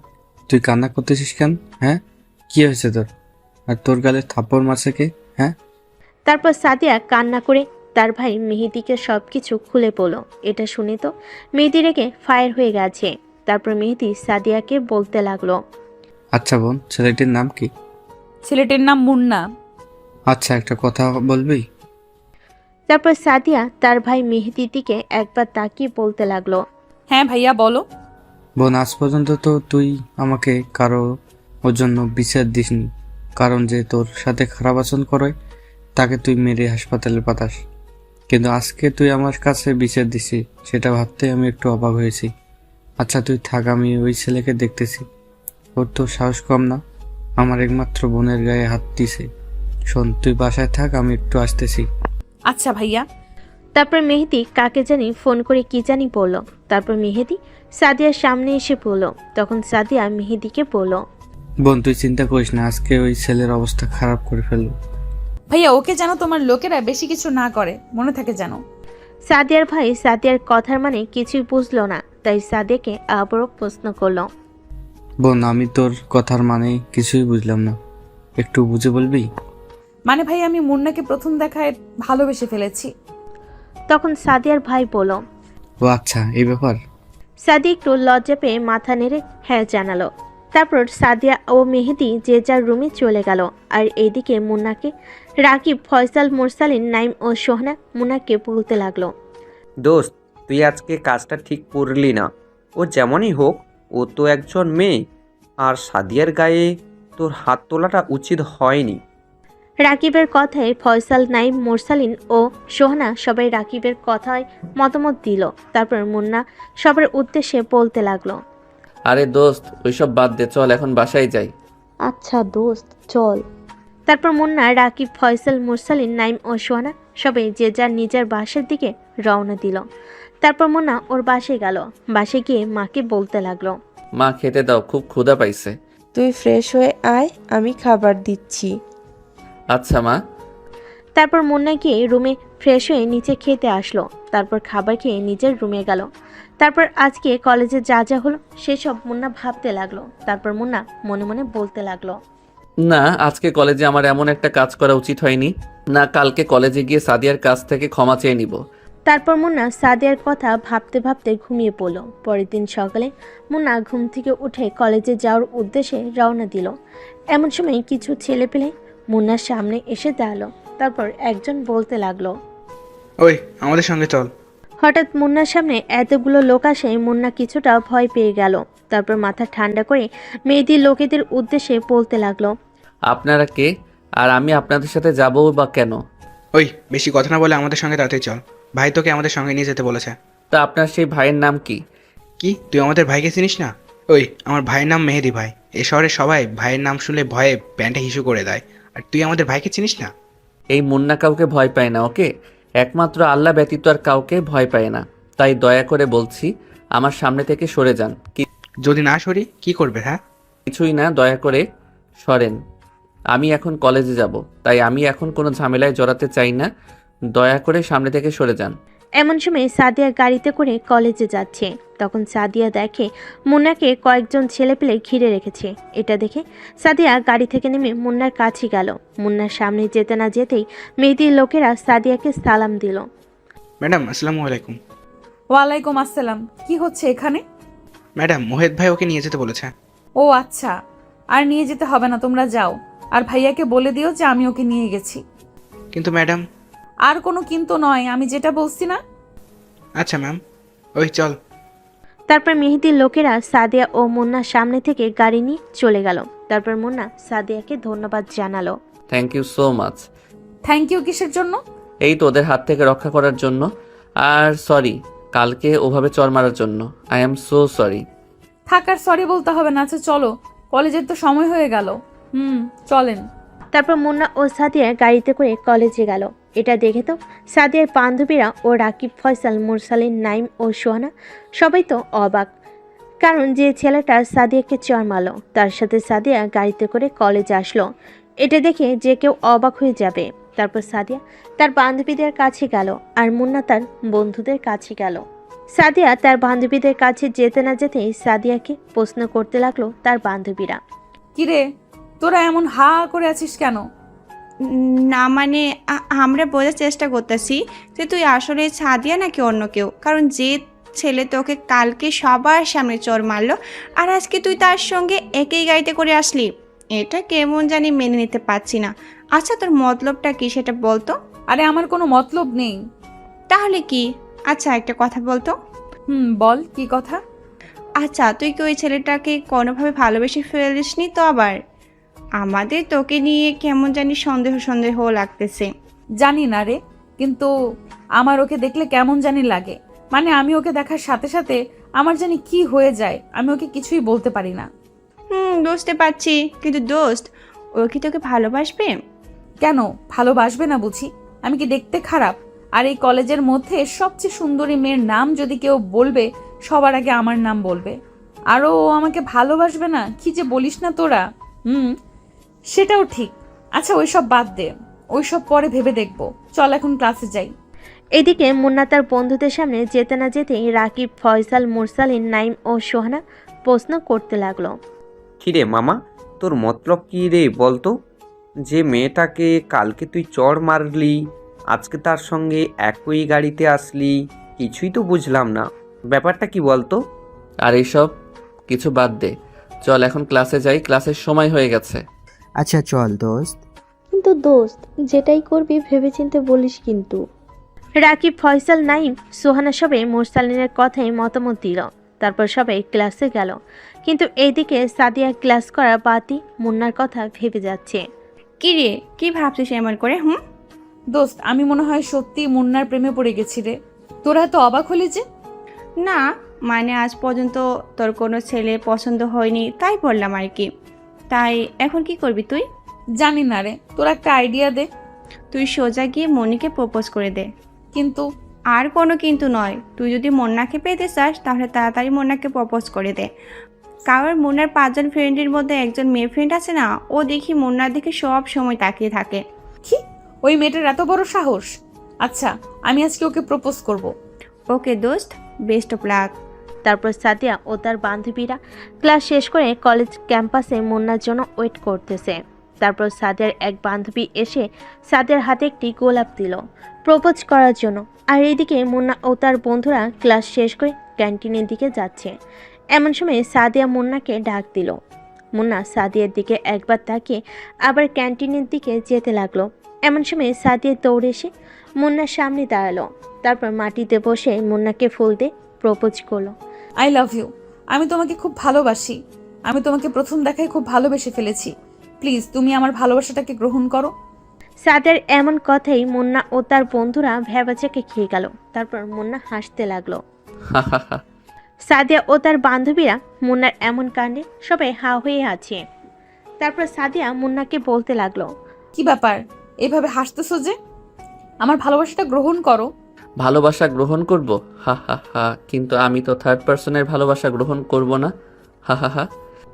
তুই কান্না করতেছিস কেন? হ্যাঁ, কি হয়েছে তোর? আর তোর গালে থাপ্পড় মারছে কে? হ্যাঁ। তারপর সাদিয়া কান্না করে তার ভাই মেহেদিকে সবকিছু খুলে বলল। এটা শুনে তো মেহেদি রেগে ফায়ার হয়ে গেছে। তারপর মেহেদি সাদিয়াকে বলতে লাগলো, আচ্ছা বোন, ছেলেটির নাম কি? ছেলেটির নাম মুন্না। আচ্ছা, একটা কথা বলবি? তারপর সাদিয়া তার ভাই মেহেদির দিকে একবার তাকিয়ে বলতে লাগলো, হ্যাঁ ভাইয়া বলো। বোন, আজ পর্যন্ত তো তুই আমাকে কারো ওর জন্য বিচার দিসনি, কারণ যে তোর সাথে খারাপ আচরণ করে তাকে তুই মেরে হাসপাতালে পাঠাস, কিন্তু আজকে তুই আমার কাছে বিচার দিছি, সেটা ভাবতে আমি একটু অবাক হয়েছি। আচ্ছা তুই থাক, আমি ওই ছেলেকে দেখতেছি। ওর তো সাহস কম না, আমার একমাত্র বোনের গায়ে হাত দিছে। শোন, তুই বাসায় থাক, আমি একটু আসতেছি। আচ্ছা ভাইয়া। তারপর মেহেদি কাকে জানি ফোন করে কি জানি বলল। তারপর মেহেদি সাদিয়ার সামনে এসে পড়ল। তখন সাদিয়া মেহেদিকে বলল, বোন তুই চিন্তা করিস না, আজকে ওই ছেলের অবস্থা খারাপ করে ফেলবো। ভাইয়া ওকে যেন তোমার লোকেরা বেশি কিছু না করে, মনে থাকে যেন। সাদিয়ার ভাই সাদিয়ার কথার মানে কিছুই বুঝলো না, তাই সাদিয়াকে আবারও প্রশ্ন করলো, বোন আমি তোর কথার মানে কিছুই বুঝলাম না, একটু বুঝে বলবি? মানে ভাই আমি মুন্নাকে প্রথম দেখায় ভালোবেসে ফেলেছি। তখন সাদিয়ার ভাই বলল, ও আচ্ছা, এই ব্যাপার। সাদিয়া একটু লজ্জা পেয়ে মাথা নেড়ে হ্যাঁ জানালো। তারপর সাদিয়া ও মেহেদি যে যার রুমে চলে গেল। আর এইদিকে মুন্নাকে রাকিব, ফয়সাল, মোরসালিন, নাইম ও সোহানা মুন্নাকে বলতে লাগলো, দোস্ত তুই আজকে কাজটা ঠিক করলি না। ও যেমনই হোক, ও তো একজন মেয়ে, আর সাদিয়ার গায়ে তোর হাত তোলাটা উচিত হয়নি। রাকিবের কথায় ফয়সাল, নাইম, মোরসালিন ও সোহানা সবাই রাকিবের কথায় মতামত দিল। তারপর মুন্না সবার উদ্দেশ্যে বলতে লাগলো, আরে দোস্ত ওইসব বাদ দে, চল এখন বাসায় যাই। আচ্ছা দোস্ত চল। তারপর মুন্না, রাকিব, ফয়সাল, মোরসালিন, নাইম ও সোহানা সবাই যে যার নিজের বাসার দিকে রওনা দিল। তারপর মুন্না ওর বাসায় গেল। বাসায় গিয়ে মাকে বলতে লাগলো, মা খেতে দাও, খুব ক্ষুধা পাইছে। তুই ফ্রেশ হয়ে আয়, আমি খাবার দিচ্ছি। আচ্ছা মা। তারপর মুন্না গিয়ে রুমে ফ্রেশ হয়ে নিচে খেতে আসলো। তারপর খাবার খেয়ে নিজের রুমে গেল। তারপর আজকে কলেজে যা যা হলো সেসব মুন্না ভাবতে লাগলো। তারপর মুন্না মনে মনে বলতে লাগলো, না আজকে কলেজে আমার এমন একটা কাজ করা উচিত হয়নি, না কালকে কলেজে গিয়ে সাদিয়ার কাছ থেকে ক্ষমা চেয়ে নিব। তারপর মুন্না সাদিয়ার কথা ভাবতে ভাবতে ঘুমিয়ে পড়ল। পরের দিন সকালে মুন্না ঘুম থেকে উঠে কলেজে যাওয়ার উদ্দেশ্যে রওনা দিল। এমন সময় কিছু ছেলেপেলে মুন্নার সামনে এসে দাঁড়ালো। তারপর একজন বলতে লাগলো, ওই আমাদের সঙ্গে চল। হঠাৎ মুন্নার সামনে এতগুলো লোক আসে মুন্না কিছুটা ভয় পেয়ে গেল। তারপর মাথা ঠান্ডা করে মেয়েদের লোকেদের উদ্দেশ্যে বলতে লাগলো, আপনারা কে আর আমি আপনাদের সাথে যাবো বা কেন? ওই বেশি কথা না বলে আমাদের সঙ্গে তাড়াতাড়ি চল, ভাই তোকে আমাদের সঙ্গে নিয়ে যেতে বলেছে। তা আপনার সেই ভাইয়ের নাম কি? কি তুই আমাদের ভাইকে চিনিস না? ওই আমার ভাইয়ের নাম মেহেদি ভাই। এ শহরের সবাই ভাইয়ের নাম শুনলে ভয়ে প্যান্টে হিসু করে দেয়, আর তুই আমাদের ভাইকে চিনিস না? এই মুন্না কাউকে ভয় পায় না, ওকে? একমাত্র আল্লাহ ব্যতীত আর কাউকে ভয় পায় না। তাই দয়া করে বলছি, আমার সামনে থেকে সরে যান। যদি না সরি কি করবে? হ্যাঁ, কিছুই না, দয়া করে সরেন। আমি এখন কলেজে যাব, তাই আমি এখন কোনো ঝামেলায় জড়াতে চাই না। দয়া করে সামনে থেকে সরে যান। এমন সময় সাদিয়া গাড়িতে করে কলেজে যাচ্ছে। তখন সাদিয়া দেখে মুন্নাকে কয়েকজন ছেলেপেলে ঘিরে রেখেছে। এটা দেখে সাদিয়া গাড়ি থেকে নেমে মুন্নার কাছে গেল। মুন্নার সামনে যেতে না যেতেই মেহেদির লোকেরা সাদিয়াকে সালাম দিল। ম্যাডাম আসসালামু আলাইকুম। ওয়ালাইকুম আসসালাম। কি হচ্ছে এখানে? ম্যাডাম মোহিত ভাই ওকে নিয়ে যেতে বলেছে। ও আচ্ছা, আর নিয়ে যেতে হবে না, তোমরা যাও। আর ভাইয়াকে বলে দিও যে আমি ওকে নিয়ে গেছি। কিন্তু ম্যাডাম। আর কোনো কিন্তু নয়, আমি যেটা বলছি না। আচ্ছা ম্যাম, ওই চল। তারপর মেহেদির লোকেরা সাদিয়া ও মুন্নার সামনে থেকে গাড়ি নিয়ে চলে গেল। তারপর মুন্না সাদিয়াকে ধন্যবাদ জানালো। Thank you so much. Thank you কিসের জন্য? এই তো ওদের হাত থেকে রক্ষা করার জন্য। আর সরি কালকে ওভাবে চর মারার জন্য। I am so sorry. থাক, আর সরি বলতে হবে না। আচ্ছা চলো, কলেজের তো সময় হয়ে গেল। চলেন। তারপর মুন্না ও সাদিয়া গাড়িতে করে কলেজে গেল। এটা দেখে তো সাদিয়ার বান্ধবীরা ও রাকিব, ফয়সাল, মুরসালিন, নাইম ও সোহানা সবাই তো অবাক। কারণ যে ছেলেটা সাদিয়াকে চর মারলো তার সাথে সাদিয়া গাড়িতে করে কলেজে আসলো। এটা দেখে যে কেউ অবাক হয়ে যাবে। তারপর সাদিয়া তার বান্ধবীদের কাছে গেল আর মুন্না তার বন্ধুদের কাছে গেল। সাদিয়া তার বান্ধবীদের কাছে যেতে না যেতেই সাদিয়াকে প্রশ্ন করতে লাগলো তার বান্ধবীরা। কিরে, তোরা এমন হা করে আছিস কেন? না মানে আমরা বোঝার চেষ্টা করতেছি যে তুই আসলে সাদিয়া নাকি অন্য কেউ। কারণ যে ছেলে তোকে কালকে সবার সামনে চড় মারলো আর আজকে তুই তার সঙ্গে একই গাড়িতে করে আসলি, এটা কেমন জানি মেনে নিতে পারছি না। আচ্ছা তোর মতলবটা কি সেটা বলতো? আরে আমার কোনো মতলব নেই। তাহলে কি? আচ্ছা একটা কথা বলতো। বল, কি কথা? আচ্ছা তুই কি ওই ছেলেটাকে কোনোভাবে ভালোবেসে ফেলিসনি তো? আবার আমাদের তোকে নিয়ে কেমন জানি সন্দেহ সন্দেহ লাগতেছে। জানি না রে, কিন্তু আমার ওকে দেখলে কেমন জানি লাগে। মানে আমি ওকে দেখার সাথে সাথে আমার জানি কি হয়ে যায়, আমি ওকে কিছুই বলতে পারি না। বুঝতে পারছি, কিন্তু দোস্ত ও কি তোকে ভালোবাসবে? কেন ভালোবাসবে না বুঝি? আমি কি দেখতে খারাপ? আর এই কলেজের মধ্যে সবচেয়ে সুন্দরী মেয়ের নাম যদি কেউ বলবে, সবার আগে আমার নাম বলবে। আরও ও আমাকে ভালোবাসবে না? কি যে বলিস না তোরা। সেটাও ঠিক। আচ্ছা ওইসব বাদ দে, ওইসব পরে ভেবে দেখবো। চল এখন ক্লাসে যাই। এদিকে মুন্না তার বন্ধুদের সামনে যেতে না যেতেই রাকিব, ফয়সাল, মুরসালিন, নাইম ও সোহানা প্রশ্ন করতে লাগলো। কিরে মামা, তোর মতলব কি রে বলতো? যে মেয়েটাকে কালকে তুই চড় মারলি, আজকে তার সঙ্গে একই গাড়িতে আসলি, কিছুই তো বুঝলাম না। ব্যাপারটা কি বলতো? আর এইসব কিছু বাদ দে, চল এখন ক্লাসে যাই, ক্লাসের সময় হয়ে গেছে। আচ্ছা চল দোস্ত। কিন্তু দোস্ত, যেটাই করবি ভেবেচিন্তে বলিস কিন্তু। রাকিব, ফয়সাল, নাইম, সোহানা সবাই মুরসালিনের কথাই মতামত দিল। তারপর সবাই ক্লাসে গেল। কিন্তু এইদিকে সাদিয়া ক্লাস করা বাতি মুন্নার কথা ভেবে যাচ্ছে। কি রে, কি ভাবছিস এমন করে? দোস্ত, আমি মনে হয় সত্যি মুন্নার প্রেমে পড়ে গেছি রে। তোরা তো অবাক হলি যে। না মানে আজ পর্যন্ত তোর কোনো ছেলে পছন্দ হয়নি তাই বললাম আর কি। তাই এখন কি করবি তুই? জানি না রে, তোর একটা আইডিয়া দে। তুই সোজা গিয়ে মনিকে প্রপোজ করে দে। কিন্তু? আর কোনো কিন্তু নয়, তুই যদি মুন্নাকে পেতে চাস তাহলে তাড়াতাড়ি মুন্নাকে প্রপোজ করে দে। কারণ মুন্নার 5 জন ফ্রেন্ডের মধ্যে একজন মেয়ে ফ্রেন্ড আছে না, ও দেখি মুন্নার দিকে সব সময় তাকিয়ে থাকে। কি? ওই মেয়েটার এত বড় সাহস? আচ্ছা আমি আজকে ওকে প্রপোজ করব। ওকে দোস্ত, বেস্ট অফ লাক। তারপর সাদিয়া ও তার বান্ধবীরা ক্লাস শেষ করে কলেজ ক্যাম্পাসে মুন্নার জন্য ওয়েট করতেছে। তারপর সাদিয়ার এক বান্ধবী এসে সাদিয়ার হাতে একটি গোলাপ দিল প্রপোজ করার জন্য। আর এইদিকে মুন্না ও তার বন্ধুরা ক্লাস শেষ করে ক্যান্টিনের দিকে যাচ্ছে। এমন সময় সাদিয়া মুন্নাকে ডাক দিল। মুন্না সাদিয়ার দিকে একবার তাকিয়ে আবার ক্যান্টিনের দিকে যেতে লাগলো। এমন সময় সাদিয়া দৌড়ে এসে মুন্নার সামনে দাঁড়ালো। তারপর মাটিতে বসে মুন্নাকে ফুল দিয়ে প্রপোজ করলো। I love you. আমি তোমাকে খুব ভালোবাসি। আমি তোমাকে প্রথম দেখায় খুব ভালোবেসে ফেলেছি। প্লিজ তুমি আমার ভালোবাসাটাকে গ্রহণ করো। সাদিয়ার এমন কথাই মুন্না ও তার বন্ধুরা ভ্যাবাচাকে খেয়ে গেল। তারপর মুন্না হাসতে লাগলো। হা হা হা। সাদিয়া ও তার বান্ধবীরা মুন্নার এমন কাণ্ডে সবাই হা হয়ে আছে। তারপর সাদিয়া মুন্নাকে বলতে লাগলো, কি ব্যাপার, এভাবে হাসতেছো যে? আমার ভালোবাসাটা গ্রহণ করো। ভালোবাসা গ্রহণ করব? হা হা হা। কিন্তু আমি তো থার্ড পার্সনের ভালোবাসা গ্রহণ করব না। হা হা হা।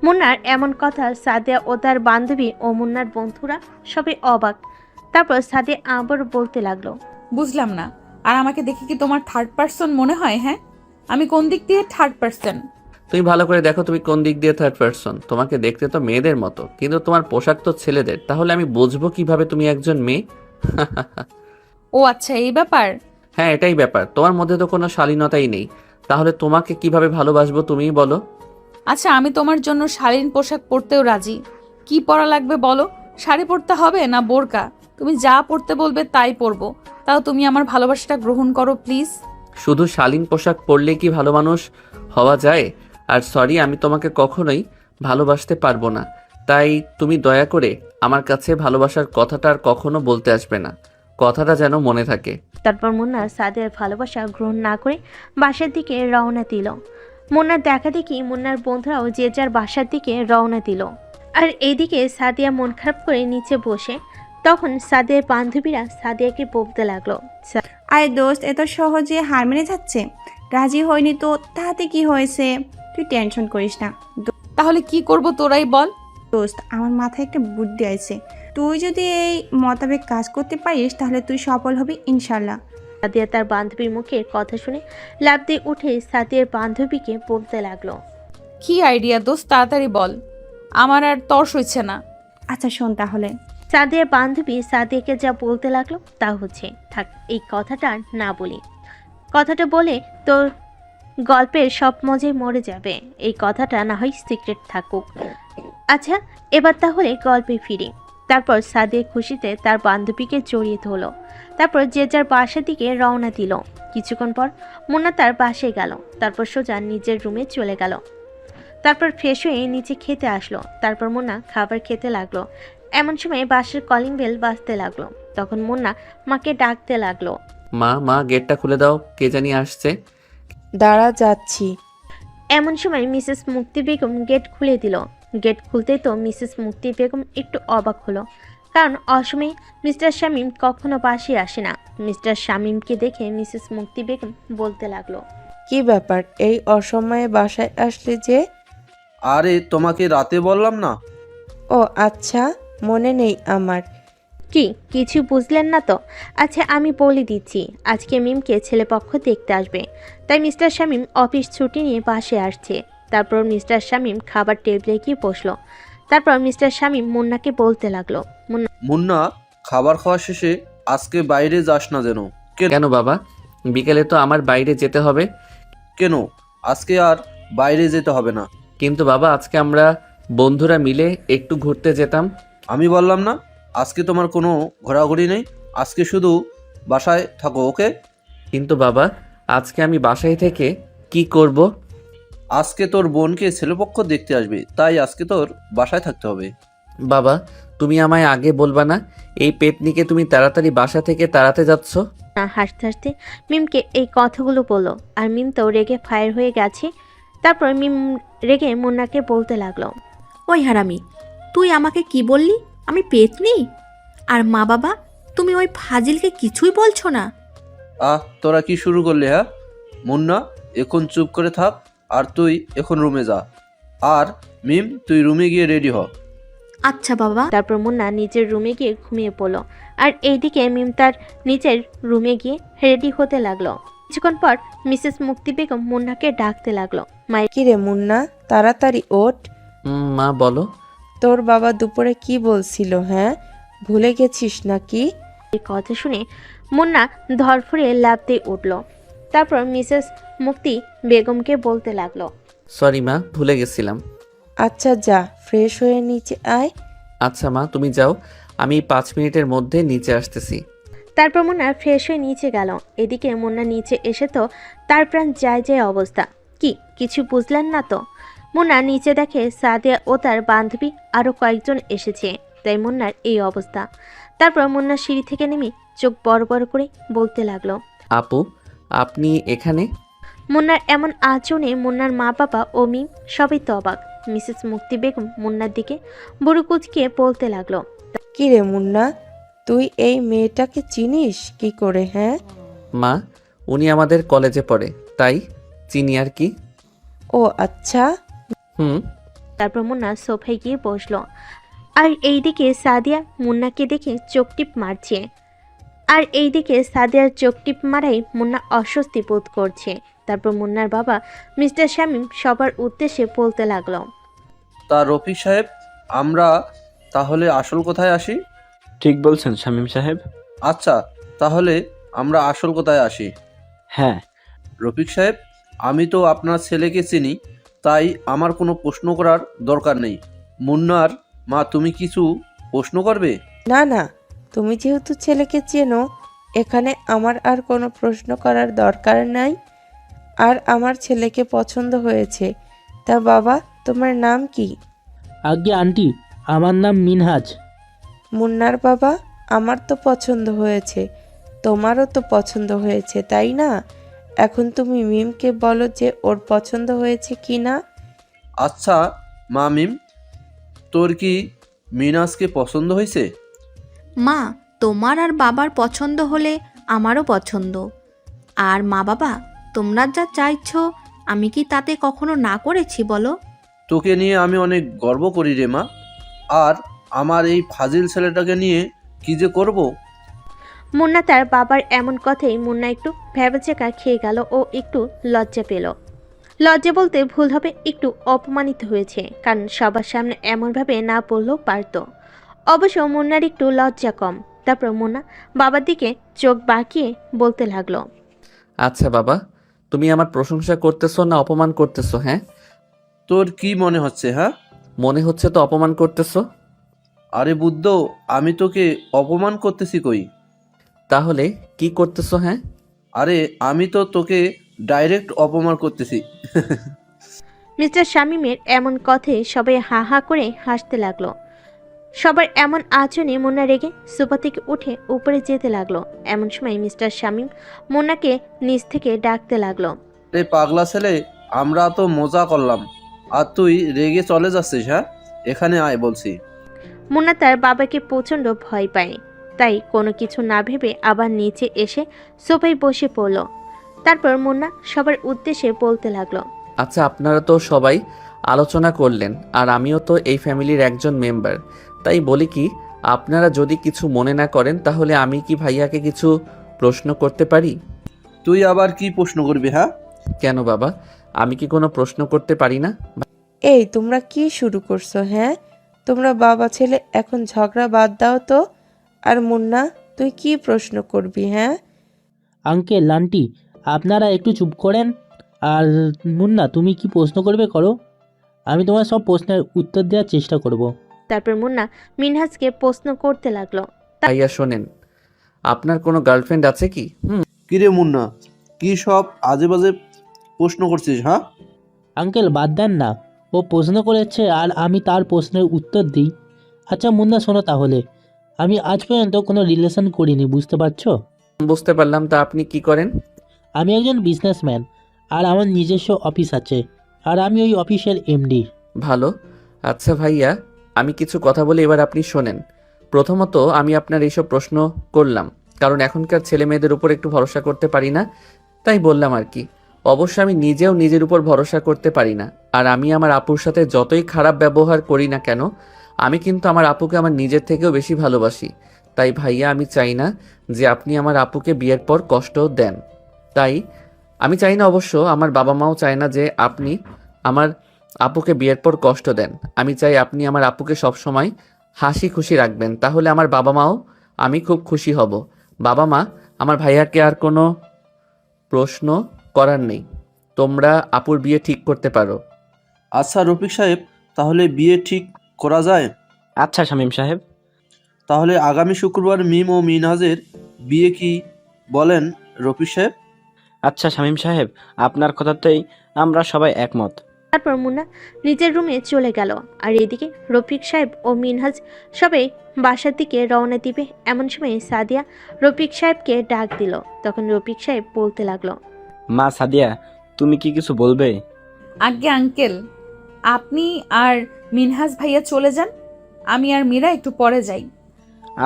মুন্নার এমন কথা সাদিয়া ও তার বান্ধবী ও মুন্নার বন্ধুরা সবাই অবাক। তারপর সাদিয়া আবার বলতে লাগলো, বুঝলাম না, আর আমাকে দেখে কি তোমার থার্ড পার্সন মনে হয়? হ্যাঁ, আমি কোন দিক দিয়ে থার্ড পার্সন? তুমি ভালো করে দেখো তুমি কোন দিক দিয়ে থার্ড পার্সন। তোমাকে দেখতে তো মেয়েদের মতো, কিন্তু তোমার পোশাক তো ছেলেদের। তাহলে আমি বুঝবো কিভাবে তুমি একজন মেয়ে? ও আচ্ছা, এই ব্যাপার। হ্যাঁ, এটাই ব্যাপার। তোমার মধ্যে তো কোনো শালীনতাই নেই। তাহলে তোমাকে কিভাবে ভালোবাসবো তুমিই বলো। আচ্ছা, আমি তোমার জন্য শালীন পোশাক পরতেও রাজি। কি পরা লাগবে বলো? শাড়ি পরতে হবে না বোরকা? তুমি যা পরতে বলবে তাই পরবো। তাও তুমি আমার ভালোবাসাটা গ্রহণ করো প্লিজ। শুধু শালীন পোশাক পরলে কি ভালো মানুষ হওয়া যায়? আর সরি, আমি তোমাকে কখনোই ভালোবাসতে পারবো না। তাই তুমি দয়া করে আমার কাছে ভালোবাসার কথাটা আর কখনো বলতে আসবে না। কথাটা যেন মনে থাকে। তারপর মুন্না সাদিয়ার ভালোবাসা গ্রহণ না করে বাসার দিকে রওনা দিল। মুন্নার দেখা দেখি মুন্নার বন্ধুরাও যে যার বাসার দিকে রওনা দিল। আর এইদিকে সাদিয়া মন খারাপ করে নিচে বসে। তখন সাদিয়ার বান্ধবীরা সাদিয়াকে বলতে লাগলো, আরে দোস্ত, এত সহজে হার মেনে যাচ্ছে? রাজি হয়নি তো তাতে কি হয়েছে? তুই টেনশন করিস না তাহলে কি করব তোরাই বল। দোস্ত। আমার মাথায় একটা বুদ্ধি আছে। তুই যদি এই মোতাবেক কাজ করতে পারিস তাহলে তুই সফল হবি ইনশাল্লাহ। সাদিয়া তার বান্ধবীর মুখের কথা শুনে লাফ দিয়ে উঠে সাদিয়ার বান্ধবীকে বলতে লাগলো, কি আইডিয়া দোস্ত, তাড়াতাড়ি বল, আমার আর তর্স হচ্ছে না। আচ্ছা শোন তাহলে। সাদিয়ার বান্ধবী সাদিয়াকে যা বলতে লাগলো তা হচ্ছে, থাক এই কথাটা আর না বলি। কথাটা বলে তোর গল্পের সব মজাই মরে যাবে। এই কথাটা না হয় সিক্রেট থাকুক। আচ্ছা, এবার তাহলে গল্পে ফিরি। তারপর সাদিয়া খুশিতে তার বান্ধবীকে জড়িয়ে ধরলো। তারপর যে যার বাসার দিকে রওনা দিল। কিছুক্ষণ পর মুন্না তার বাসায় গেল। তারপর সোজা নিজের রুমে চলে গেল। তারপর ফ্রেশ হয়ে নিচে খেতে আসলো। তারপর মুন্না খাবার খেতে লাগলো। এমন সময় বাসার কলিং বেল বাজতে লাগলো। তখন মুন্না মাকে ডাকতে লাগলো, মা মা, গেটটা খুলে দাও, কে জানি আসছে। দাঁড়া, যাচ্ছি। এমন সময় মিসেস মুক্তি বেগম গেট খুলে দিল। গেট খুলতেই তো মিসেস মুক্তি বেগম একটু অবাক হলো, কারণ অসময়ে মিস্টার শামীম কখনো বাসে আসে না। মিস্টার শামীমকে দেখে মিসেস মুক্তি বেগম বলতে লাগলো, কি ব্যাপার, এই অসময়ে বাসায় আসলে যে? আরে তোমাকে রাতে বললাম না? ও আচ্ছা, মনে নেই আমার। কি কিছু বুঝলেন না তো? আচ্ছা আমি বলে দিচ্ছি, আজকে মিমকে ছেলেপক্ষ দেখতে আসবে, তাই মিস্টার শামীম অফিস ছুটি নিয়ে বাসে আসছে। তারপর মিস্টার শামীম খাবার টেবিলে গিয়ে বসলো। তারপর মিস্টার শামীম মুন্নাকে বলতে লাগলো, মুন্না, খাবার খাওয়া শেষে আজকে বাইরে যাস না যেন। কেন বাবা? বিকেলে তো আমার বাইরে যেতে হবে। কেন? আজকে আর বাইরে যেতে হবে না। কিন্তু বাবা, আজকে আমরা বন্ধুরা মিলে একটু ঘুরতে যেতাম। আমি বললাম না আজকে তোমার কোনো ঘোরাঘুরি নেই, আজকে শুধু বাসায় থাকো, ওকে? কিন্তু বাবা, আজকে আমি বাসায় থেকে কি করব? আজকে তোর বোনকে ছেলেপক্ষ দেখতে আসবে, তাই আজকে তোর বাসায় থাকতে হবে। বাবা, তুমি আমায় আগে বলবা না? এই পেতনিকে তুমি তাড়াতাড়ি বাসা থেকে তাড়াতে যাচ্ছ। না হাসতে হাসতে মিমকে এই কথাগুলো বললো। আর মিম তো রেগে ফায়ার হয়ে গেছে। তারপর মিম রেগে মুন্নাকে বলতে লাগলো, ওই হারামি, তুই আমাকে কি বললি? আমি পেতনি? আর মা বাবা, তুমি ওই ফাজিলকে কিছুই বলছো না? তোরা কি শুরু করলে? হ্যাঁ মুন্না, এখন চুপ করে থাক, আর তুই এখন রুমে যা। আর মিম, তুই রুমে গিয়ে রেডি হ। আচ্ছা বাবা। তারপর মুন্না নিজের রুমে গিয়ে ঘুমিয়ে পড়লো। আর এইদিকে মিম তার নিজের রুমে গিয়ে রেডি হতে লাগলো। কিছুক্ষণ পর মিসেস মুক্তি বেগম মুন্নাকে ডাকতে লাগলো, মায়ের কি রে মুন্না, তাড়াতাড়ি ওঠ। মা বলো। তোর বাবা দুপুরে কি বলছিল? হ্যাঁ, ভুলে গেছিস নাকি? কথা শুনে মুন্না ধরফড়ে লাফ দিয়ে উঠল। তারপর মিসেস মুক্তি বেগমকে বলতে লাগলো, সরি মা, ভুলে গেছিলাম। আচ্ছা যা, ফ্রেশ হয়ে নিচে আয়। আচ্ছা মা, তুমি যাও, আমি 5 মিনিটের মধ্যে নিচে আসতেছি। তারপর মুন্না ফ্রেশ হয়ে নিচে গেল। এদিকে মুন্না নিচে এসে তো তার প্রাণ যায় যায় অবস্থা। কি কিছু বুঝলেন না তো? মুন্না নিচে দেখে সাদিয়া ও তার বান্ধবী আরও কয়েকজন এসেছে। তাই মুন্নার এই অবস্থা। তারপর মুন্না সিঁড়ি থেকে নেমে চোখ বড় বড় করে বলতে লাগলো, আপু আপনি এখানে? মুন্নার এমন আচরণে মুন্নার মা বাবা ও মিম সবাই তো অবাক। মিসেস মুক্তি বেগম মুন্নার দিকে বুড়ো কুচকিয়ে বলতে লাগলো, কি রে মুন্না, তুই এই মেয়েটাকে চিনিস কি করে? হ্যাঁ মা, উনি আমাদের কলেজে পড়ে, তাই চিনি আর কি। ও আচ্ছা। হুম। তারপর মুন্না সোফায় গিয়ে বসলো। আর এইদিকে সাদিয়া মুন্নাকে দেখে চোখ টিপ মারছে। আর এইদিকে সাদিয়ার চোখ টিপ মারাই মুন্না অস্বস্তি বোধ করছে। তারপর মুন্নার বাবা মিস্টার শামীম সবার উদ্দেশ্যে বলতে লাগলো, তা রফিক সাহেব, আমরা তাহলে আসল কথায় আসি। ঠিক বলছেন শামীম সাহেব। আচ্ছা, তাহলে আমরা আসল কথায় আসি। হ্যাঁ। রফিক সাহেব, আমি তো আপনার ছেলেকে চিনি, তাই আমার কোনো প্রশ্ন করার দরকার নেই। মুন্নার মা, তুমি কিছু প্রশ্ন করবে? না না, তুমি যেহেতু ছেলেকে চেনো, এখানে আমার আর কোনো প্রশ্ন করার দরকার নাই। আর আমার ছেলেকে পছন্দ হয়েছে। তা বাবা, তোমার নাম কি? আজ্ঞে আন্টি, আমার নাম মিনহাজ। মুন্নার বাবা, আমার তো পছন্দ হয়েছে, তোমারও তো পছন্দ হয়েছে, তাই না? এখন তুমি মিমকে বলো যে ওর পছন্দ হয়েছে কি না। আচ্ছা মা মিম, তোর কি মিনাজকে পছন্দ হয়েছে? মা, তোমার আর বাবার পছন্দ হলে আমারও পছন্দ। আর মা বাবা, তোমরা যা চাইছো আমি কি তাতে কখনো না করেছি বলো? তোকে নিয়ে আমি অনেক গর্ব করি রে মা। আর আমার এই ফাজিল ছেলেটাকে নিয়ে কি যে করব। মুন্না তার বাবার এমন কথাই মুন্না একটু ভ্যাবাচেকা খেয়ে গেল ও একটু লজ্জা পেল। লজ্জা বলতে ভুল হবে, একটু অপমানিত হয়েছে, কারণ সবার সামনে এমনভাবে না বললেও পারত। অবশ্য মুন্নার একটু লজ্জা কম। তারপর মুন্না বাবার দিকে চোখ বাঁকিয়ে বলতে লাগলো, আচ্ছা বাবা, তুমি আমার প্রশংসা করতেছো না অপমান করতেছো? হ্যাঁ, তোর কি মনে হচ্ছে? হ্যাঁ, মনে হচ্ছে তো অপমান করতেছো। আরে বুদ্ধ, আমি তোকে অপমান করতেছি কই? তাহলে কি করতেছো? হ্যাঁ, আরে আমি তো তোকে ডাইরেক্ট অপমান করতেছি। মিস্টার শামীমের এমন কথায় সবাই হা হা করে হাসতে লাগলো। সবার এমন আচরণে মুন্না রেগে সোফা থেকে উঠে উপরে যেতে লাগলো। এমন সময় মিস্টার শামীম মুন্নাকে নিচ থেকে ডাকতে লাগলো, রে পাগলা ছেলে, আমরা তো মজা করলাম আর তুই রেগে চলে যাচ্ছিস? হ্যাঁ, এখানে আয় বলছি। মুন্না তার বাবাকে প্রচণ্ড ভয় পায়, তাই কোনো কিছু না ভেবে আবার নিচে এসে সোফায় বসে পড়ল। তারপর মুন্না সবার উদ্দেশ্যে বলতে লাগলো, আচ্ছা আপনারা তো সবাই আলোচনা করলেন, আর আমিও তো এই ফ্যামিলির একজন মেম্বার, তাই বলি কি, আপনারা যদি কিছু মনে না করেন তাহলে আমি কি ভাইয়াকে কিছু প্রশ্ন করতে পারি? তুই আবার কি প্রশ্ন করবি? হ্যাঁ, কেন বাবা, আমি কি কোনো প্রশ্ন করতে পারি না? এই তোমরা কি শুরু করছো? হ্যাঁ, তোমরা বাবা ছেলে এখন ঝগড়া বাদ দাও তো। আর মুন্না, তুই কি প্রশ্ন করবি? হ্যাঁ আঙ্কেল আন্টি, আপনারা একটু চুপ করেন। আর মুন্না, তুমি কি প্রশ্ন করবে করো, আমি তোমার সব প্রশ্নের উত্তর দেওয়ার চেষ্টা করব। তারপর মুন্না মিনহাজকে প্রশ্ন করতে লাগলো, ভাইয়া শোনেন, আপনার কোনো গার্লফ্রেন্ড আছে কি? কিরে মুন্না, কি সব আজে বাজে প্রশ্ন করছিস? হ্যাঁ, আঙ্কেল বাদ দেন না, ও প্রশ্ন করেছে আর আমি তার প্রশ্নের উত্তর দিই। আচ্ছা মুন্না শোনো তাহলে, আমি আজ পর্যন্ত কোনো রিলেশন করিনি, বুঝতে পারছো? বুঝতে পারলাম। তা আপনি কি করেন? আমি একজন বিজনেসম্যান, আর আমার নিজস্ব অফিস আছে, আর আমি ওই অফিসের এমডি। ভালো। আচ্ছা ভাইয়া, আমি কিছু কথা বলি, এবার আপনি শোনেন। প্রথমত আমি আপনার এইসব প্রশ্ন করলাম কারণ এখনকার ছেলে মেয়েদের উপর একটু ভরসা করতে পারি না, তাই বললাম আর কি। অবশ্য আমি নিজেও নিজের উপর ভরসা করতে পারি না, আর আমি আমার আপুর সাথে যতই খারাপ ব্যবহার করি না কেন, আমি কিন্তু আমার আপুকে আমার নিজের থেকেও বেশি ভালোবাসি। তাই ভাইয়া, আমি চাই না যে আপনি আমার আপুকে বিয়ের পর কষ্ট দেন। তাই আমি চাই না, অবশ্য আমার বাবা মাও চায় না যে আপনি আমার আপুকে বিয়ের পর কষ্ট দেন। আমি চাই আপনি আমার আপুকে সবসময় হাসি খুশি রাখবেন, তাহলে আমার বাবা মাও আমি খুব খুশি হব। বাবা মা, আমার ভাইয়াকে আর কোনো প্রশ্ন করার নেই, তোমরা আপুর বিয়ে ঠিক করতে পারো। আচ্ছা রফিক সাহেব, তাহলে বিয়ে ঠিক করা যায়? আচ্ছা শামীম সাহেব। তাহলে আগামী শুক্রবার মিম ও মিনহাজের বিয়ে কি বলেন রফিক সাহেব? আচ্ছা শামীম সাহেব, আপনার কথাতেই আমরা সবাই একমত। তারপর মুন্না নিজের রুমে চলে গেল। আর এদিকে রফিক সাহেব ও মিনহাজ সবাই বাসার দিকে রওনা দিবে। এমন সময় সাদিয়া রফিক সাহেবকে ডাক দিল। তখন রফিক সাহেব বলতে লাগলো, মা সাদিয়া, তুমি কি কিছু বলবে? আজ্ঞে আঙ্কেল, আপনি আর মিনহাজ ভাইয়া চলে যান, আমি আর মীরা একটু পরে যাই।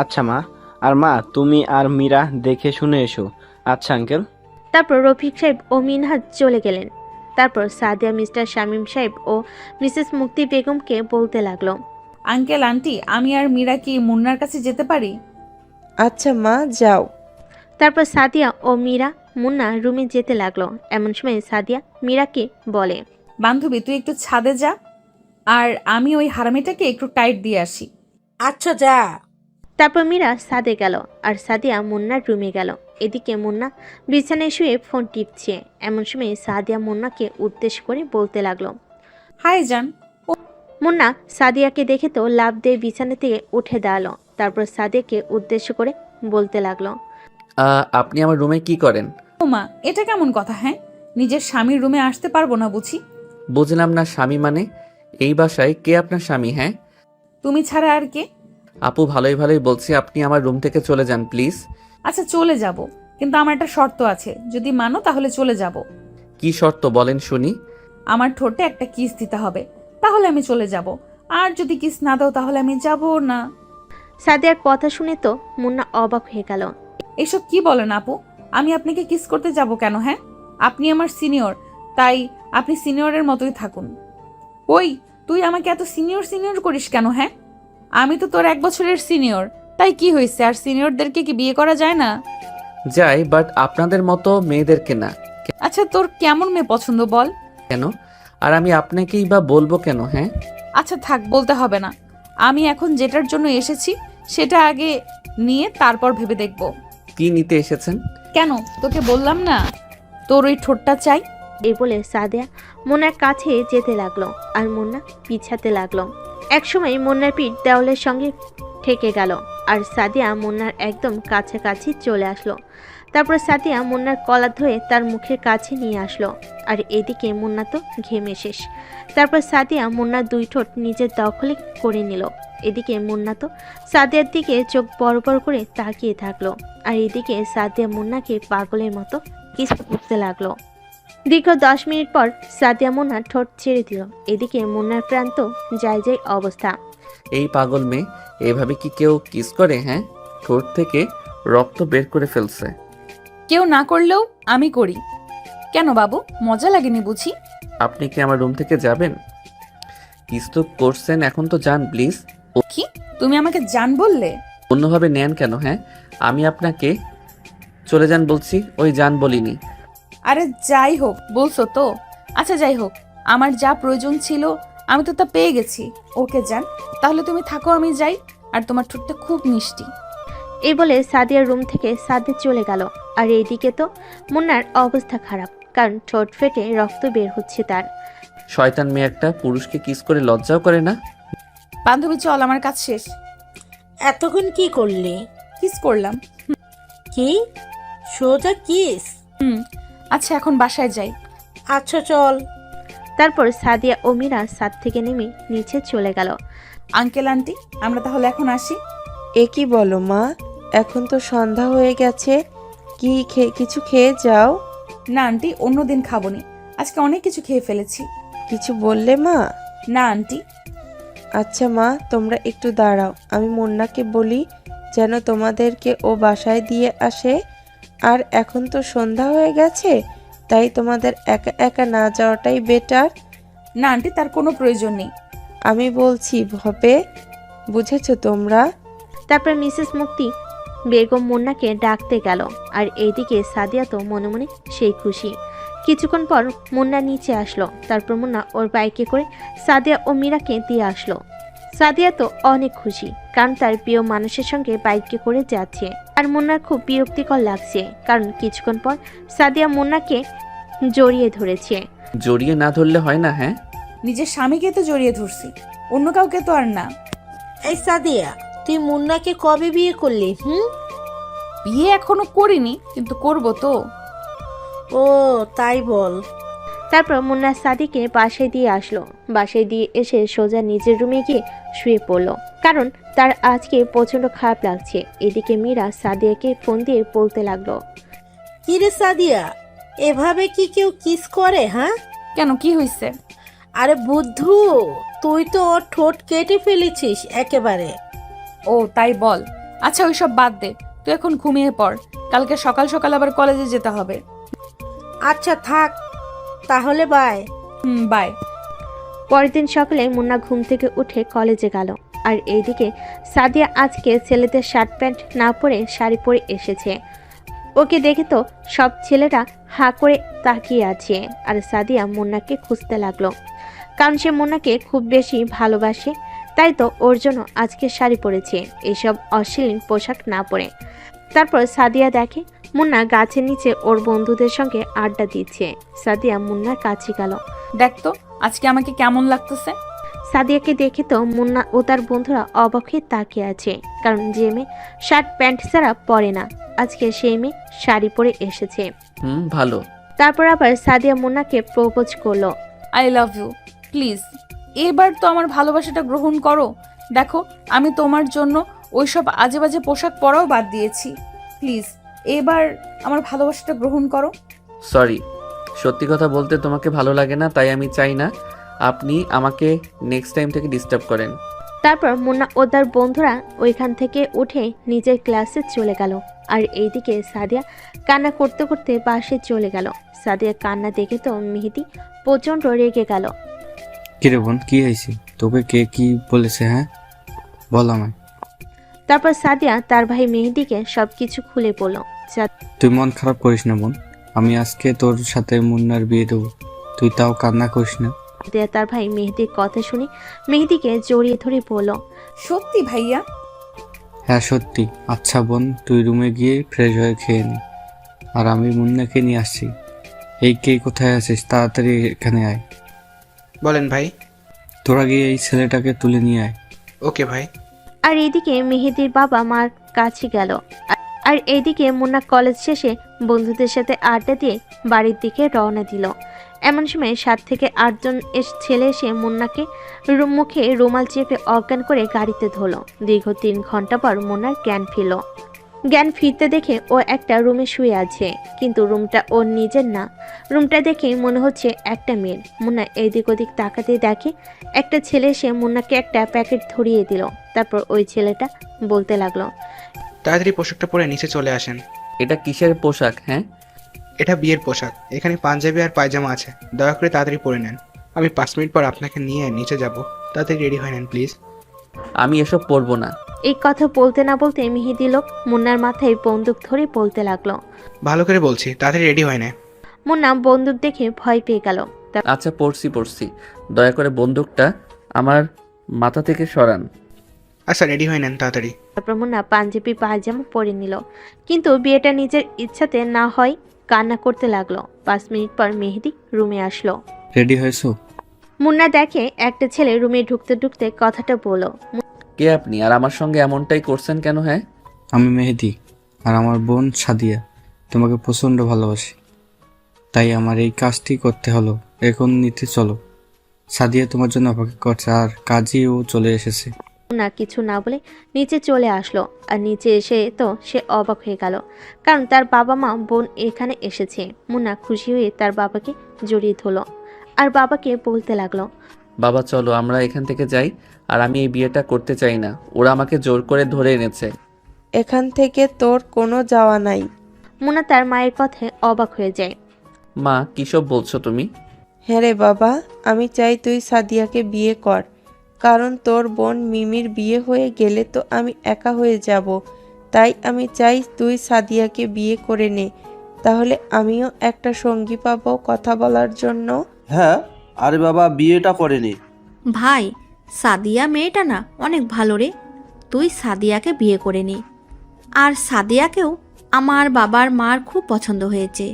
আচ্ছা মা। আর মা, তুমি আর মীরা দেখে শুনে এসো। আচ্ছা আঙ্কেল। তারপর রফিক সাহেব ও মিনহাজ চলে গেলেন। তারপর সাদিয়া মিস্টার শামীম সাহেব ও মিসেস মুক্তি বেগমকে বলতে লাগলো, আঙ্কেল আন্টি, আমি আর মীরা কি মুন্নার কাছে যেতে পারি? আচ্ছা মা, যাও। তারপর সাদিয়া ও মীরা মুন্না রুমে যেতে লাগলো। এমন সময় সাদিয়া মীরাকে বলে, বান্ধবী তুই একটু ছাদে যা, আর আমি ওই হারামিটাকে একটু টাইট দিয়ে আসি। আচ্ছা যা। তারপর মীরা ছাদে গেল আর সাদিয়া মুন্নার রুমে গেল। এদিকে মুন্না বিছানায় শুয়ে ফোন টিপছে। এমন সময় সাদিয়া মুন্নাকে উদ্দেশ্য করে বলতে লাগলো, হাই জান। মুন্না সাদিয়াকে দেখে তো লাফ দিয়ে বিছানা থেকে উঠে দাঁড়ালো। তারপর সাদিয়াকে উদ্দেশ্য করে বলতে লাগলো, আপনি আমার রুমে কি করেন? ও মা, এটা কেমন কথা? হ্যাঁ, নিজের স্বামীর রুমে আসতে পারবো না বুঝি? বুঝলাম না, স্বামী মানে? এই বাসায় কে আপনার স্বামী? হ্যাঁ, তুমি ছাড়া আর কে? আপু ভালোই ভালোই বলছি, আপনি আমার রুম থেকে চলে যান প্লিজ। আচ্ছা চলে যাব, কিন্তু আমার একটা শর্ত আছে, যদি মানো তাহলে চলে যাব। কি শর্ত বলেন শুনি? আমার ঠোঁটে একটা কিস দিতে হবে, তাহলে আমি চলে যাব। আর যদি কিস না দাও তাহলে আমি যাব না। সাদিয়ার কথা শুনে তো মুন্না অবাক হয়ে গেল। এসব কি বলেন আপু? আমি আপনাকে কিস করতে যাব কেন? হ্যাঁ, আপনি আমার সিনিয়র, তাই আপনি সিনিয়রের মতোই থাকুন। ওই, তুই আমাকে এত সিনিয়র সিনিয়র করিস কেন? হ্যাঁ, আমি তো তোর 1 বছরের সিনিয়র, তাই কি হয়েছে? আর সিনিয়রদেরকে কি বিয়ে করা যায় না? যাই, বাট আপনাদের মতো মেয়েদেরকে না। আচ্ছা তোর কেমন মেয়ে পছন্দ বল? কেন? আর আমি আপনাকেই বা বলবো কেন? হ্যাঁ, আচ্ছা থাক, বলতে হবে না। আমি এখন যেটার জন্য এসেছি সেটা আগে নিয়ে তারপর ভেবে দেখব। কি নিতে এসেছেন? কেন, তোকে বললাম না তোর ওই ঠোঁটটা চাই? এই বলে সাদিয়া মুন্নার কাছে যেতে লাগলো আর মুন্না পিছাতে লাগলো। একসময় মুন্নার পিঠ দেওয়ালের সঙ্গে ঠেকে গেল আর সাদিয়া মুন্নার একদম কাছাকাছি চলে আসলো। তারপর সাদিয়া মুন্নার কলার ধরে তার মুখের কাছে নিয়ে আসলো। আর এদিকে মুন্না তো ঘেমে শেষ। তারপর সাদিয়া মুন্নার 2 ঠোঁট নিজের দখলে করে নিল। এদিকে মুন্না তো সাদিয়ার দিকে চোখ বড় বড় করে তাকিয়ে থাকলো। আর এদিকে সাদিয়া মুন্নাকে পাগলের মতো কিস করতে লাগলো। দীর্ঘ 10 মিনিট পর সাদিয়া মুন্নার ঠোঁট ছেড়ে দিল। এদিকে মুন্নার প্রান্ত যায় যায় অবস্থা। এই পাগল মেয়ে, এভাবে কি কেউ কিস করে? হ্যাঁ, ঠোঁট থেকে রক্ত বের করে ফেলছে। কেউ না করলেও আমি করি। কেন বাবু, মজা লাগেনি বুঝি? আপনি কি আমার রুম থেকে যাবেন? কিস তো করছেন, এখন তো যান প্লিজ। কি, তুমি আমাকে জান বললে? অন্যভাবে নেন কেন? হ্যাঁ, আমি আপনাকে চলে যান বলছি, ওই যান বলিনি। আরে যাই হোক বলছো তো। আচ্ছা যাই হোক, আমার যা প্রয়োজন ছিল আমি তো তা পেয়ে গেছি। ওকে যান, তাহলে তুমি থাকো, আমি যাই। আর তোমার ঠোঁটটা খুব মিষ্টি। এই বলে সাদিয়ার রুম থেকে সাদে চলে গেল। আর এইদিকে তো মুন্নার অবস্থা খারাপ, কারণ ঠোঁট ফেটে রক্ত বের হচ্ছে তার। শয়তান মেয়ে একটা, পুরুষকে কিস করে লজ্জাও করে না। বান্ধবী চল, আমার কাজ শেষ। এতক্ষণ কি করলি? কিস করলাম। কি? সোজা কিস? আচ্ছা এখন বাসায় যাই। আচ্ছা চল। তারপর সাদিয়া ও মীরা ছাদ থেকে নেমে নিচে চলে গেল। আঙ্কেল আন্টি, আমরা তাহলে এখন আসি। এ কি বলো মা, এখন তো সন্ধ্যা হয়ে গেছে, কিছু খেয়ে যাও। না আন্টি, অন্যদিন খাবনি, আজকে অনেক কিছু খেয়ে ফেলেছি। কিছু বললে মা? না আন্টি। আচ্ছা মা, তোমরা একটু দাঁড়াও, আমি মুন্নাকে বলি যেন তোমাদেরকে ও বাসায় দিয়ে আসে। আর এখন তো সন্ধ্যা হয়ে গেছে, তাই তোমাদের একা একা না যাওয়াটাই বেটার। না আন্টি, তার কোনো প্রয়োজন নেই। আমি বলছি ভবে, বুঝেছো তোমরা? তারপর মিসেস মুক্তি বেগম মুন্নাকে ডাকতে গেল। আর এইদিকে সাদিয়া তো মনে মনে সেই খুশি। কিছুক্ষণ পর মুন্না নিচে আসলো। তারপর মুন্না ওর বাইকে করে সাদিয়া ও মীরাকে দিয়ে আসলো। সাদিয়া তো অনেক খুশি, কারণ তার প্রিয় মানুষের সঙ্গে বাইকে করে যাচ্ছে। আর মুন্নার খুব বিরক্তিকর লাগছে, কারণ কিছুক্ষণ পর সাদিয়া মুন্নাকে জড়িয়ে ধরেছে। জড়িয়ে না ধরলে হয় না? হ্যাঁ, নিজের স্বামীকে তো জড়িয়ে ধরছি, অন্য কাউকে তো আর না। এই সাদিয়া, তুই মুন্নাকে কবে বিয়ে করলি? বিয়ে এখনো করিনি, কিন্তু করব তো। ও তাই বল। তারপর মুন্না সাদিকে বাসায় দিয়ে আসলো। বাসায় দিয়ে এসে সোজা নিজের রুমে গিয়ে শুয়ে পড়লো, কারণ তার আজকে প্রচণ্ড খারাপ লাগছে। এদিকে মীরা সাদিয়াকে ফোন দিয়ে বলতে লাগলো, কিরে সাদিয়া, এভাবে কি কেউ কিস করে? হ্যাঁ, কেন, কি হয়েছে? আরে বুদ্ধু, তুই তো ওর ঠোঁট কেটে ফেলেছিস একেবারে। ও তাই বল। আচ্ছা ওইসব বাদ দে, তুই এখন ঘুমিয়ে পড়, কালকে সকাল সকাল আবার কলেজে যেতে হবে। আচ্ছা থাক তাহলে, বাই। বাই। পরের দিন সকালে মুন্না ঘুম থেকে উঠে কলেজে গেল। আর এইদিকে সাদিয়া আজকে ছেলেদের শার্ট প্যান্ট না পরে শাড়ি পরে এসেছে। ওকে দেখে তো সব ছেলেরা হাঁ করে তাকিয়ে আছে। আর সাদিয়া মুন্নাকে খুঁজতে লাগলো, কারণ সে মুন্নাকে খুব বেশি ভালোবাসে। তাই তো ওর জন্য আজকে শাড়ি পরেছে, এইসব অশ্লীল পোশাক না পরে। তারপর সাদিয়া দেখে মুন্না গাছের নিচে ওর বন্ধুদের সঙ্গে আড্ডা দিচ্ছে। সাদিয়া মুন্নার কাছে গেল। দেখ তো আজকে আমাকে কেমন লাগতেছে। সাদিয়াকে দেখে তো মুন্না ও তার বন্ধুরা অবাক হয়ে তাকিয়ে আছে, কারণ যে মেয়ে শার্ট প্যান্ট ছাড়া পরে না, আজকে সেই মেয়ে শাড়ি পরে এসেছে। ভালো। তারপর আবার সাদিয়া মুন্নাকে প্রপোজ করলো। আই লাভ ইউ, প্লিজ এবার তো আমার ভালোবাসাটা গ্রহণ করো। দেখো আমি তোমার জন্য ওইসব আজে বাজে পোশাক পরাও বাদ দিয়েছি, প্লিজ এবার আমার ভালোবাসাটা গ্রহণ করো। সরি, সত্যি কথা বলতে তোমাকে ভালো লাগে না, তাই আমি চাই না আপনি আমাকে নেক্সট টাইম থেকে ডিস্টার্ব করেন। তারপর মুন্না ও তার বন্ধুরা ওইখান থেকে উঠে নিজের ক্লাসে চলে গেল। আর এইদিকে সাদিয়া কান্না করতে করতে বাসে চলে গেল। সাদিয়া কান্না দেখে তো মেহেদি প্রচণ্ড রেগে গেল। কিরে বোন, কি হয়েছে? তোকে কে কি বলেছে? হ্যাঁ বল আমায়। তারপর সাদিয়া তার ভাই মেহেদিকে সবকিছু খুলে বলল। তুই মন খারাপ করিস না বোন, আমি আজকে তোর সাথে মুন্নার বিয়ে দেবো, তুই তাও কান্না করিস না। সাদিয়া তার ভাই মেহেদির কথা শুনে মেহেদিকে জড়িয়ে ধরে বলল, সত্যি ভাইয়া? হ্যাঁ সত্যি। আচ্ছা বোন, তুই রুমে গিয়ে ফ্রেশ হয়ে খেয়ে নে, আর আমি মুন্নাকে নিয়ে আসছি। এই কে কোথায় আছিস? তাড়াতাড়ি এখানে আয়। বলেন ভাই। তোরা গিয়ে এই ছেলেটাকে তুলে নিয়ে আয়। ওকে ভাই। আর এইদিকে মেহেদির বাবা মার কাছে গেল। আর এইদিকে মুন্না কলেজ শেষে বন্ধুদের সাথে আড্ডা দিয়ে বাড়ির দিকে রওনা দিল। এমন সময় 7 থেকে 8 জন ছেলে এসে মুন্নাকে মুখে রুমাল চেপে অজ্ঞান করে গাড়িতে ধরল। দীর্ঘ 3 ঘন্টা পর মুন্নার জ্ঞান ফিরল। জ্ঞান ফিরতে দেখে ও একটা রুমে শুয়ে আছে, কিন্তু রুমটা ওর নিজের না। রুমটা দেখে মনে হচ্ছে একটা মেয়ের। মুন্না এদিক ওদিক তাকাতে দেখে একটা ছেলে এসে মুন্নাকে একটা প্যাকেট ধরিয়ে দিল। তারপর ওই ছেলেটা বলতে লাগলো, তাড়াতাড়ি পোশাকটা পরে নিচে চলে আসেন। এটা কিসের পোশাক? হ্যাঁ, এটা বিয়ের পোশাক। এখানে পাঞ্জাবি আর পায়জামা আছে, দয়া করে তাড়াতাড়ি পরে নেন। আমি 5 মিনিট পর আপনাকে নিয়ে নিচে যাব, তাড়াতাড়ি রেডি হয়ে নেন প্লিজ। আমি এসব পরবো না। এই কথা বলতে না বলতে মেহেদি লোক মুন্নার মাথায় বন্দুক ধরে বলতে লাগলো, ভালো করে বলছি, তাড়াতাড়ি রেডি হয়ে নেন। মুন্না বন্দুক দেখে ভয় পেয়ে গেল। আচ্ছা পড়ছি, দয়া করে বন্দুকটা আমার মাথা থেকে সরান। আচ্ছা রেডি হয়ে নেন তাড়াতাড়ি। তারপর মুন্না পাঞ্জাবি পায়জামা পরে নিল, কিন্তু বিয়েটা নিজের ইচ্ছাতে না হয় কান্না করতে লাগলো। 5 মিনিট পর মেহেদি রুমে আসলো। রেডি হয়েছো? মুন্না দেখে একটা ছেলে রুমে ঢুকতে ঢুকতে কথাটা বলল, কে আপনি, আর আমার সঙ্গে এমনটাই করছেন কেন? হ্যাঁ, আমি মেহেদি, আর আমার বোন সাদিয়া তোমাকে প্রচণ্ড ভালোবাসি, তাই আমার এই কাজটি করতে হলো। এখন নিতে চলো, সাদিয়া তোমার জন্য অপেক্ষা করছে, আর কাজীও চলে এসেছে। মুন্না কিছু না বলে নিচে চলে আসলো। আর নিচে এসে তো সে অবাক হয়ে গেল, কারণ তার বাবা মা বোন এখানে এসেছে। মুন্না খুশি হয়ে তার বাবাকে জড়িয়ে ধরলো আর বাবাকে বলতে লাগলো, বাবা চলো আমরা এখান থেকে যাই, আর আমি এই বিয়েটা করতে চাই না, ওরা আমাকে জোর করে ধরে এনেছে। এখান থেকে তোর কোনো যাওয়া নাই। মুন্না তার মায়ের কথায় অবাক হয়ে যায়। মা কিসব বলছো তুমি? হ্যাঁ রে বাবা, আমি চাই তুই সাদিয়াকে বিয়ে কর, কারণ তোর বোন মিমির বিয়ে হয়ে গেলে তো আমি একা হয়ে যাব। তাই আমি চাই তুই সাদিয়াকে বিয়ে করে নে, তাহলে আমিও একটা সঙ্গী পাবো কথা বলার জন্য। হ্যাঁ, আরে বাবা বিয়েটা করে নে। ভাই, সাদিয়া মেয়েটা না অনেক ভালো রে, তুই সাদিয়াকে বিয়ে করে নি। আর সাদিয়াকেও আমার বাবার মার খুব পছন্দ হয়েছে।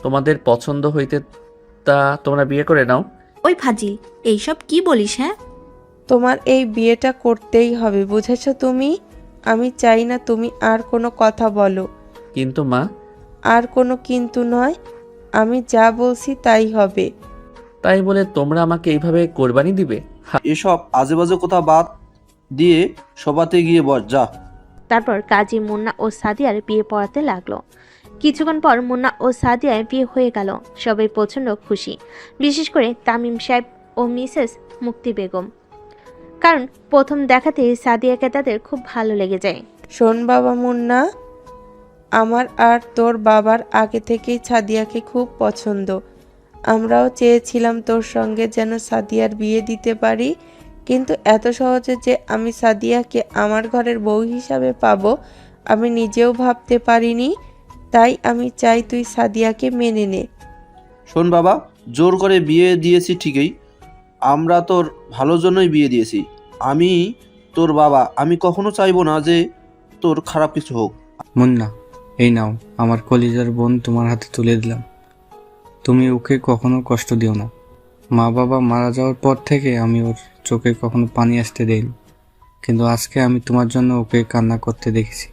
তোমাদের পছন্দ হইতে তা তোমরা বিয়ে করে নাও। ওই ফাজিল, এইসব কি বলিস? হ্যাঁ, তোমার এই বিয়েটা করতেই হবে, বুঝেছো তুমি? আমি চাই না তুমি আর কোনো কথা বলো। কিন্তু মা। আর কোনো কিন্তু নয়, আমি যা বলছি তাই হবে। তাই বলে তোমরা আমাকে এইভাবে কোরবানি দিবে? এসব আজে বাজে কথা বাদ দিয়ে সভাতে গিয়ে বস যা। তারপর কাজী মুন্না ও সাদিয়ার বিয়ে পড়াতে লাগলো। কিছুক্ষণ পর মুন্না ও সাদিয়ার বিয়ে হয়ে গেল। সবাই প্রচণ্ড খুশি, বিশেষ করে তামিম সাহেব ও মিসেস মুক্তি বেগম, কারণ প্রথম দেখাতেই সাদিয়াকে তাদের খুব ভালো লেগে যায়। শোন বাবা মুন্না, আমার আর তোর বাবার আগে থেকেই সাদিয়াকে খুব পছন্দ। আমরাও চেয়েছিলাম তোর সঙ্গে যেন সাদিয়ার বিয়ে দিতে পারি, কিন্তু এত সহজে যে আমি সাদিয়াকে আমার ঘরের বউ হিসাবে পাবো আমি নিজেও ভাবতে পারিনি। তাই আমি চাই তুই সাদিয়াকে মেনে নে। শোন বাবা, জোর করে বিয়ে দিয়েছি ঠিকই, আমরা তোর ভালোর জন্যই বিয়ে দিয়েছি। আমি তোর বাবা, আমি কখনো চাইবো না যে তোর খারাপ কিছু হোক। মুন্না, এই নাও আমার কলিজার বোন তোমার হাতে তুলে দিলাম। তুমি ওকে কখনো কষ্ট দিও না। মা বাবা মারা যাওয়ার পর থেকে আমি ওর চোখে কখনো পানি আসতে দেইনি, কিন্তু আজকে আমি তোমার জন্য ওকে কান্না করতে দেখেছি।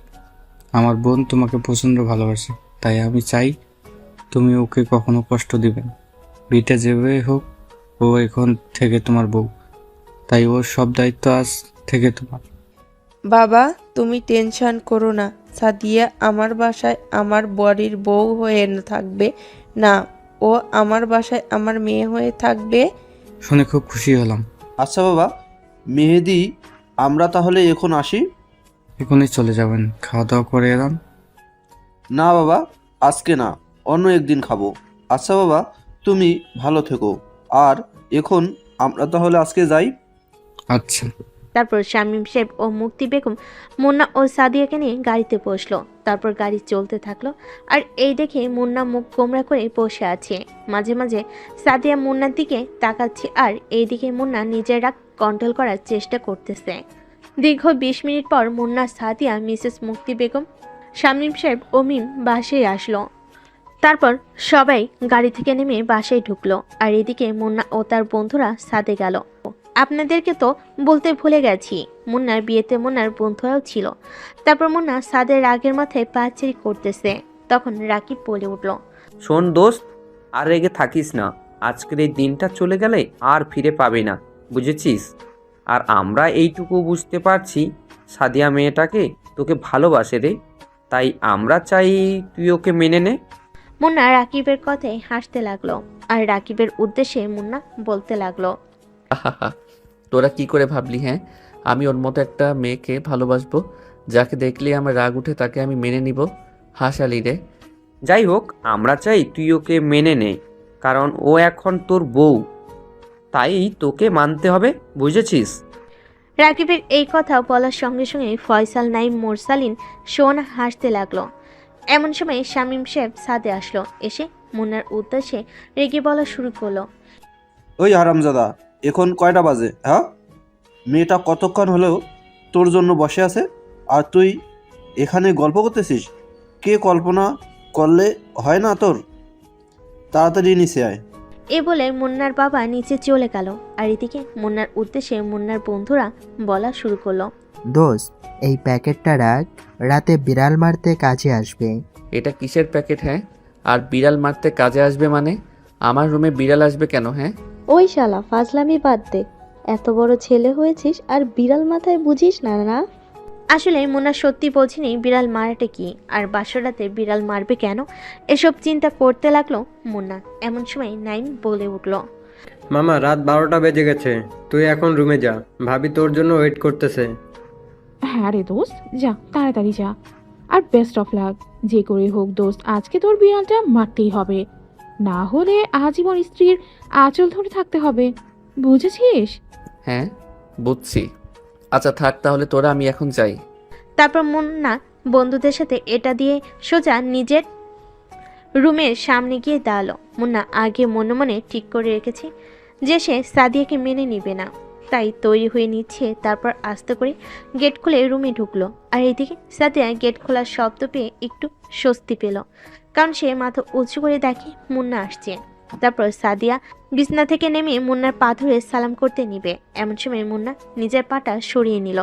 আমার বোন তোমাকে প্রচণ্ড ভালোবাসে, তাই আমি চাই তুমি ওকে কখনো কষ্ট দিবে না। বিটা যেভাবে হোক ও এখন থেকে তোমার বউ, তাই ওর সব দায়িত্ব আজ থেকে তোমার। বাবা তুমি টেনশন করো না, সাদিয়া আমার বাসায় আমার বাড়ির বউ হয়ে থাকবে না, ও আমার বাসায় আমার মেয়ে হয়ে থাকবে। শুনে খুব খুশি হলাম। আচ্ছা বাবা মেহেদি, আমরা তাহলে এখন আসি? এখনই চলে যাবেন? খাওয়া দাওয়া করে এলাম। না বাবা, আজকে না, অন্য একদিন খাবো। আচ্ছা বাবা, তুমি ভালো থেকো। আর এখন আমরা তাহলে আজকে যাই। আচ্ছা। তারপর শামীম সাহেব ও মুক্তি বেগম মুন্না ও সাদিয়াকে নিয়ে গাড়িতে বসলো। তারপর গাড়ি চলতে থাকলো। আর এই দেখে মুন্না মুখ গোমরা করে বসে আছে। মাঝে মাঝে সাদিয়া মুন্নার দিকে তাকাচ্ছে, আর এইদিকে মুন্না নিজের রাগ কন্ট্রোল করার চেষ্টা করতেছে। দীর্ঘ 20 মিনিট পর মুন্না, সাদিয়া, মিসেস মুক্তি বেগম, শামীম সাহেব ও মিম বাসায় আসলো। তারপর সবাই গাড়ি থেকে নেমে বাসায় ঢুকলো। আর এদিকে মুন্না ও তার বন্ধুরা ছাদে গেল। আপনাদেরকে তো বলতে ভুলে গেছি, মুন্নার বিয়েতে মুন্নার বন্ধুরাও ছিল। তারপর মুন্না ছাদের রাগের মাথায় পাচারি করতেছে, তখন রাকিব বলে উঠল, শোন দোস্ত, আর রেগে থাকিস না। আজকের এই দিনটা চলে গেলে আর ফিরে পাবি না, বুঝেছিস? আর আমরা এইটুকু বুঝতে পারছি সাদিয়া মেয়েটাকে তোকে ভালোবাসে রে, তাই আমরা চাই তুই ওকে মেনে নে। মুন্না রাকিবের কথায় হাসতে লাগলো। আর রাকিবের উদ্দেশ্যে মুন্না বলতে লাগলো, তোরা কি করে ভাবলি হ্যাঁ আমি ওর মতো একটা মেয়েকে ভালোবাসবো, যাকে দেখলে আমার রাগ উঠে তাকে আমি মেনে নিব? হাসালি রে। যাই হোক, আমরা চাই তুই ওকে মেনে নে, কারণ ও এখন তোর বউ, তাই তোকে মানতে হবে, বুঝেছিস? রাকিবের এই কথা বলার সঙ্গে সঙ্গে ফয়সাল, নাইম, মোরসালিন, সোনা হাসতে লাগলো। এমন সময় শামীম সাহেব ছাদে আসলো। এসে মুন্নার উদ্দেশ্যে রেগে বলা শুরু করলো, ওই হারামজাদা, এখন কয়টা বাজে? হ্যাঁ, মেয়েটা কতক্ষণ হলেও তোর জন্য বসে আছে, আর তুই এখানে গল্প করতেছিস? কে কল্পনা করলে হয় না তোর? তাড়াতাড়ি নিচে আয়। এ বলে মুন্নার বাবা নিচে চলে গেল। আর এদিকে মুন্নার উদ্দেশ্যে মুন্নার বন্ধুরা বলা শুরু করলো, দোস্ত এই প্যাকেটটা রাখ, রাতে বিড়াল মারতে কাজে আসবে। এটা কিসের প্যাকেট হ্যাঁ? আর বিড়াল মারতে কাজে আসবে মানে? আমার রুমে বিড়াল আসবে কেন হ্যাঁ? ওই শালা ফাজলামি বাদ দে, এত বড় ছেলে হয়েছিস আর বিড়াল মাথায় বুঝিস না? না আসলে মুন্না সত্যি বোঝেনি বিড়াল মারাটা কি, আর বাসরাতে বিড়াল মারবে কেন, এসব চিন্তা করতে লাগলো মুন্না। এমন সময় নাইম বলে উঠল, মামা রাত 12টা বেজে গেছে, তুই এখন রুমে যা, ভাবি তোর জন্য ওয়েট করতেছে। হ্যাঁ রে দোস্ত, যা তাড়াতাড়ি যা। আর বেস্ট অফ লাক, যে করে হোক দোস্ত, আজকে তোর বিড়ালটা মারতেই হবে, না হলে আজীবন স্ত্রীর আঁচল ধরে থাকতে হবে, বুঝেছিস? হ্যাঁ বুঝছি। আচ্ছা থাক তাহলে তোরা, আমি এখন যাই। তারপর মুন্না বন্ধুদের সাথে এটা দিয়ে সোজা নিজের রুমের সামনে গিয়ে দাঁড়ালো। মুন্না আগে মনে মনে ঠিক করে রেখেছে যে সে সাদিয়াকে মেনে নিবে না, তাই তৈরি হয়ে নিচ্ছে। তারপর আস্তে করে গেট খুলে রুমে ঢুকলো। আর এদিকে সাদিয়া গেট খোলার শব্দ পেয়ে একটু স্বস্তি পেল, কারণ সে মাথা উঁচু করে দেখে মুন্না আসছে। তারপর সাদিয়া বিছনা থেকে নেমে মুন্নার পা ধরে সালাম করতে নিবে, এমন সময় মুন্না নিজের পাটা সরিয়ে নিল।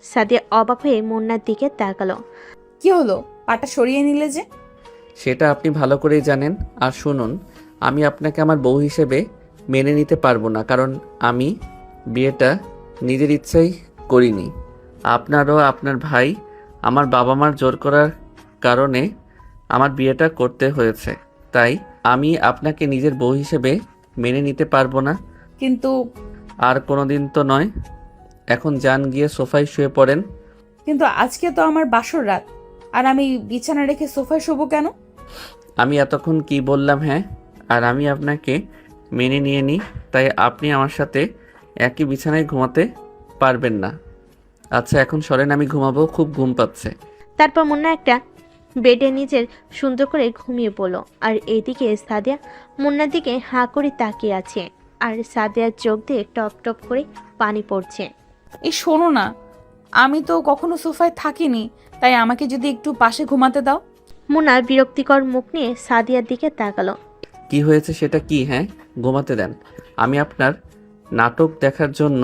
সাদিয়া অবাক হয়ে মুন্নার দিকে তাকালো। কি হলো, পাটা সরিয়ে নিলে যে? সেটা আপনি ভালো করেই জানেন। আর শুনুন, আমি আপনাকে আমার বউ হিসেবে মেনে নিতে পারবো না, কারণ আমি বিয়েটা নিজের ইচ্ছাই করিনি। আপনারও আপনার ভাই আমার বাবা মার জোর করার কারণে আমার বিয়েটা করতে হয়েছে। তাই আমি আপনাকে নিজের বউ হিসেবে মেনে নিতে পারবো না। কিন্তু আর কোনোদিন তো নয়। এখন যান, গিয়ে সোফায় শুয়ে পড়েন। কিন্তু আজকে তো আমার বাসর রাত, আর আমি বিছানা রেখে সোফায় শোবো কেন? আমি এতক্ষণ কি বললাম? হ্যাঁ, আর আমি আপনাকে মেনে নিয়ে নিই, তাই আপনি আমার সাথে একই বিছানায় ঘুমাতে পারবেন না। আচ্ছা এখন সরেন, আমি ঘুমাবো, খুব ঘুম পাচ্ছে। তারপর মুন্না একটা বেডে নিজের সুন্দর করে ঘুমিয়ে পড়ল। আর এইদিকে সাদিয়া মুন্নার দিকে হাঁ করে তাকিয়ে আছে, আর সাদিয়ার চোখ দিয়ে টপ টপ করে পানি পড়ছে। এই শোনো না, আমি তো কখনো সোফায় থাকিনি, তাই আমাকে যদি একটু পাশে ঘুমাতে দাও। মুন্না বিরক্তিকর মুখ নিয়ে সাদিয়ার দিকে তাকালো। কি হয়েছে সেটা কি? হ্যাঁ, ঘুমাতে দেন। আমি আপনার নাটক দেখার জন্য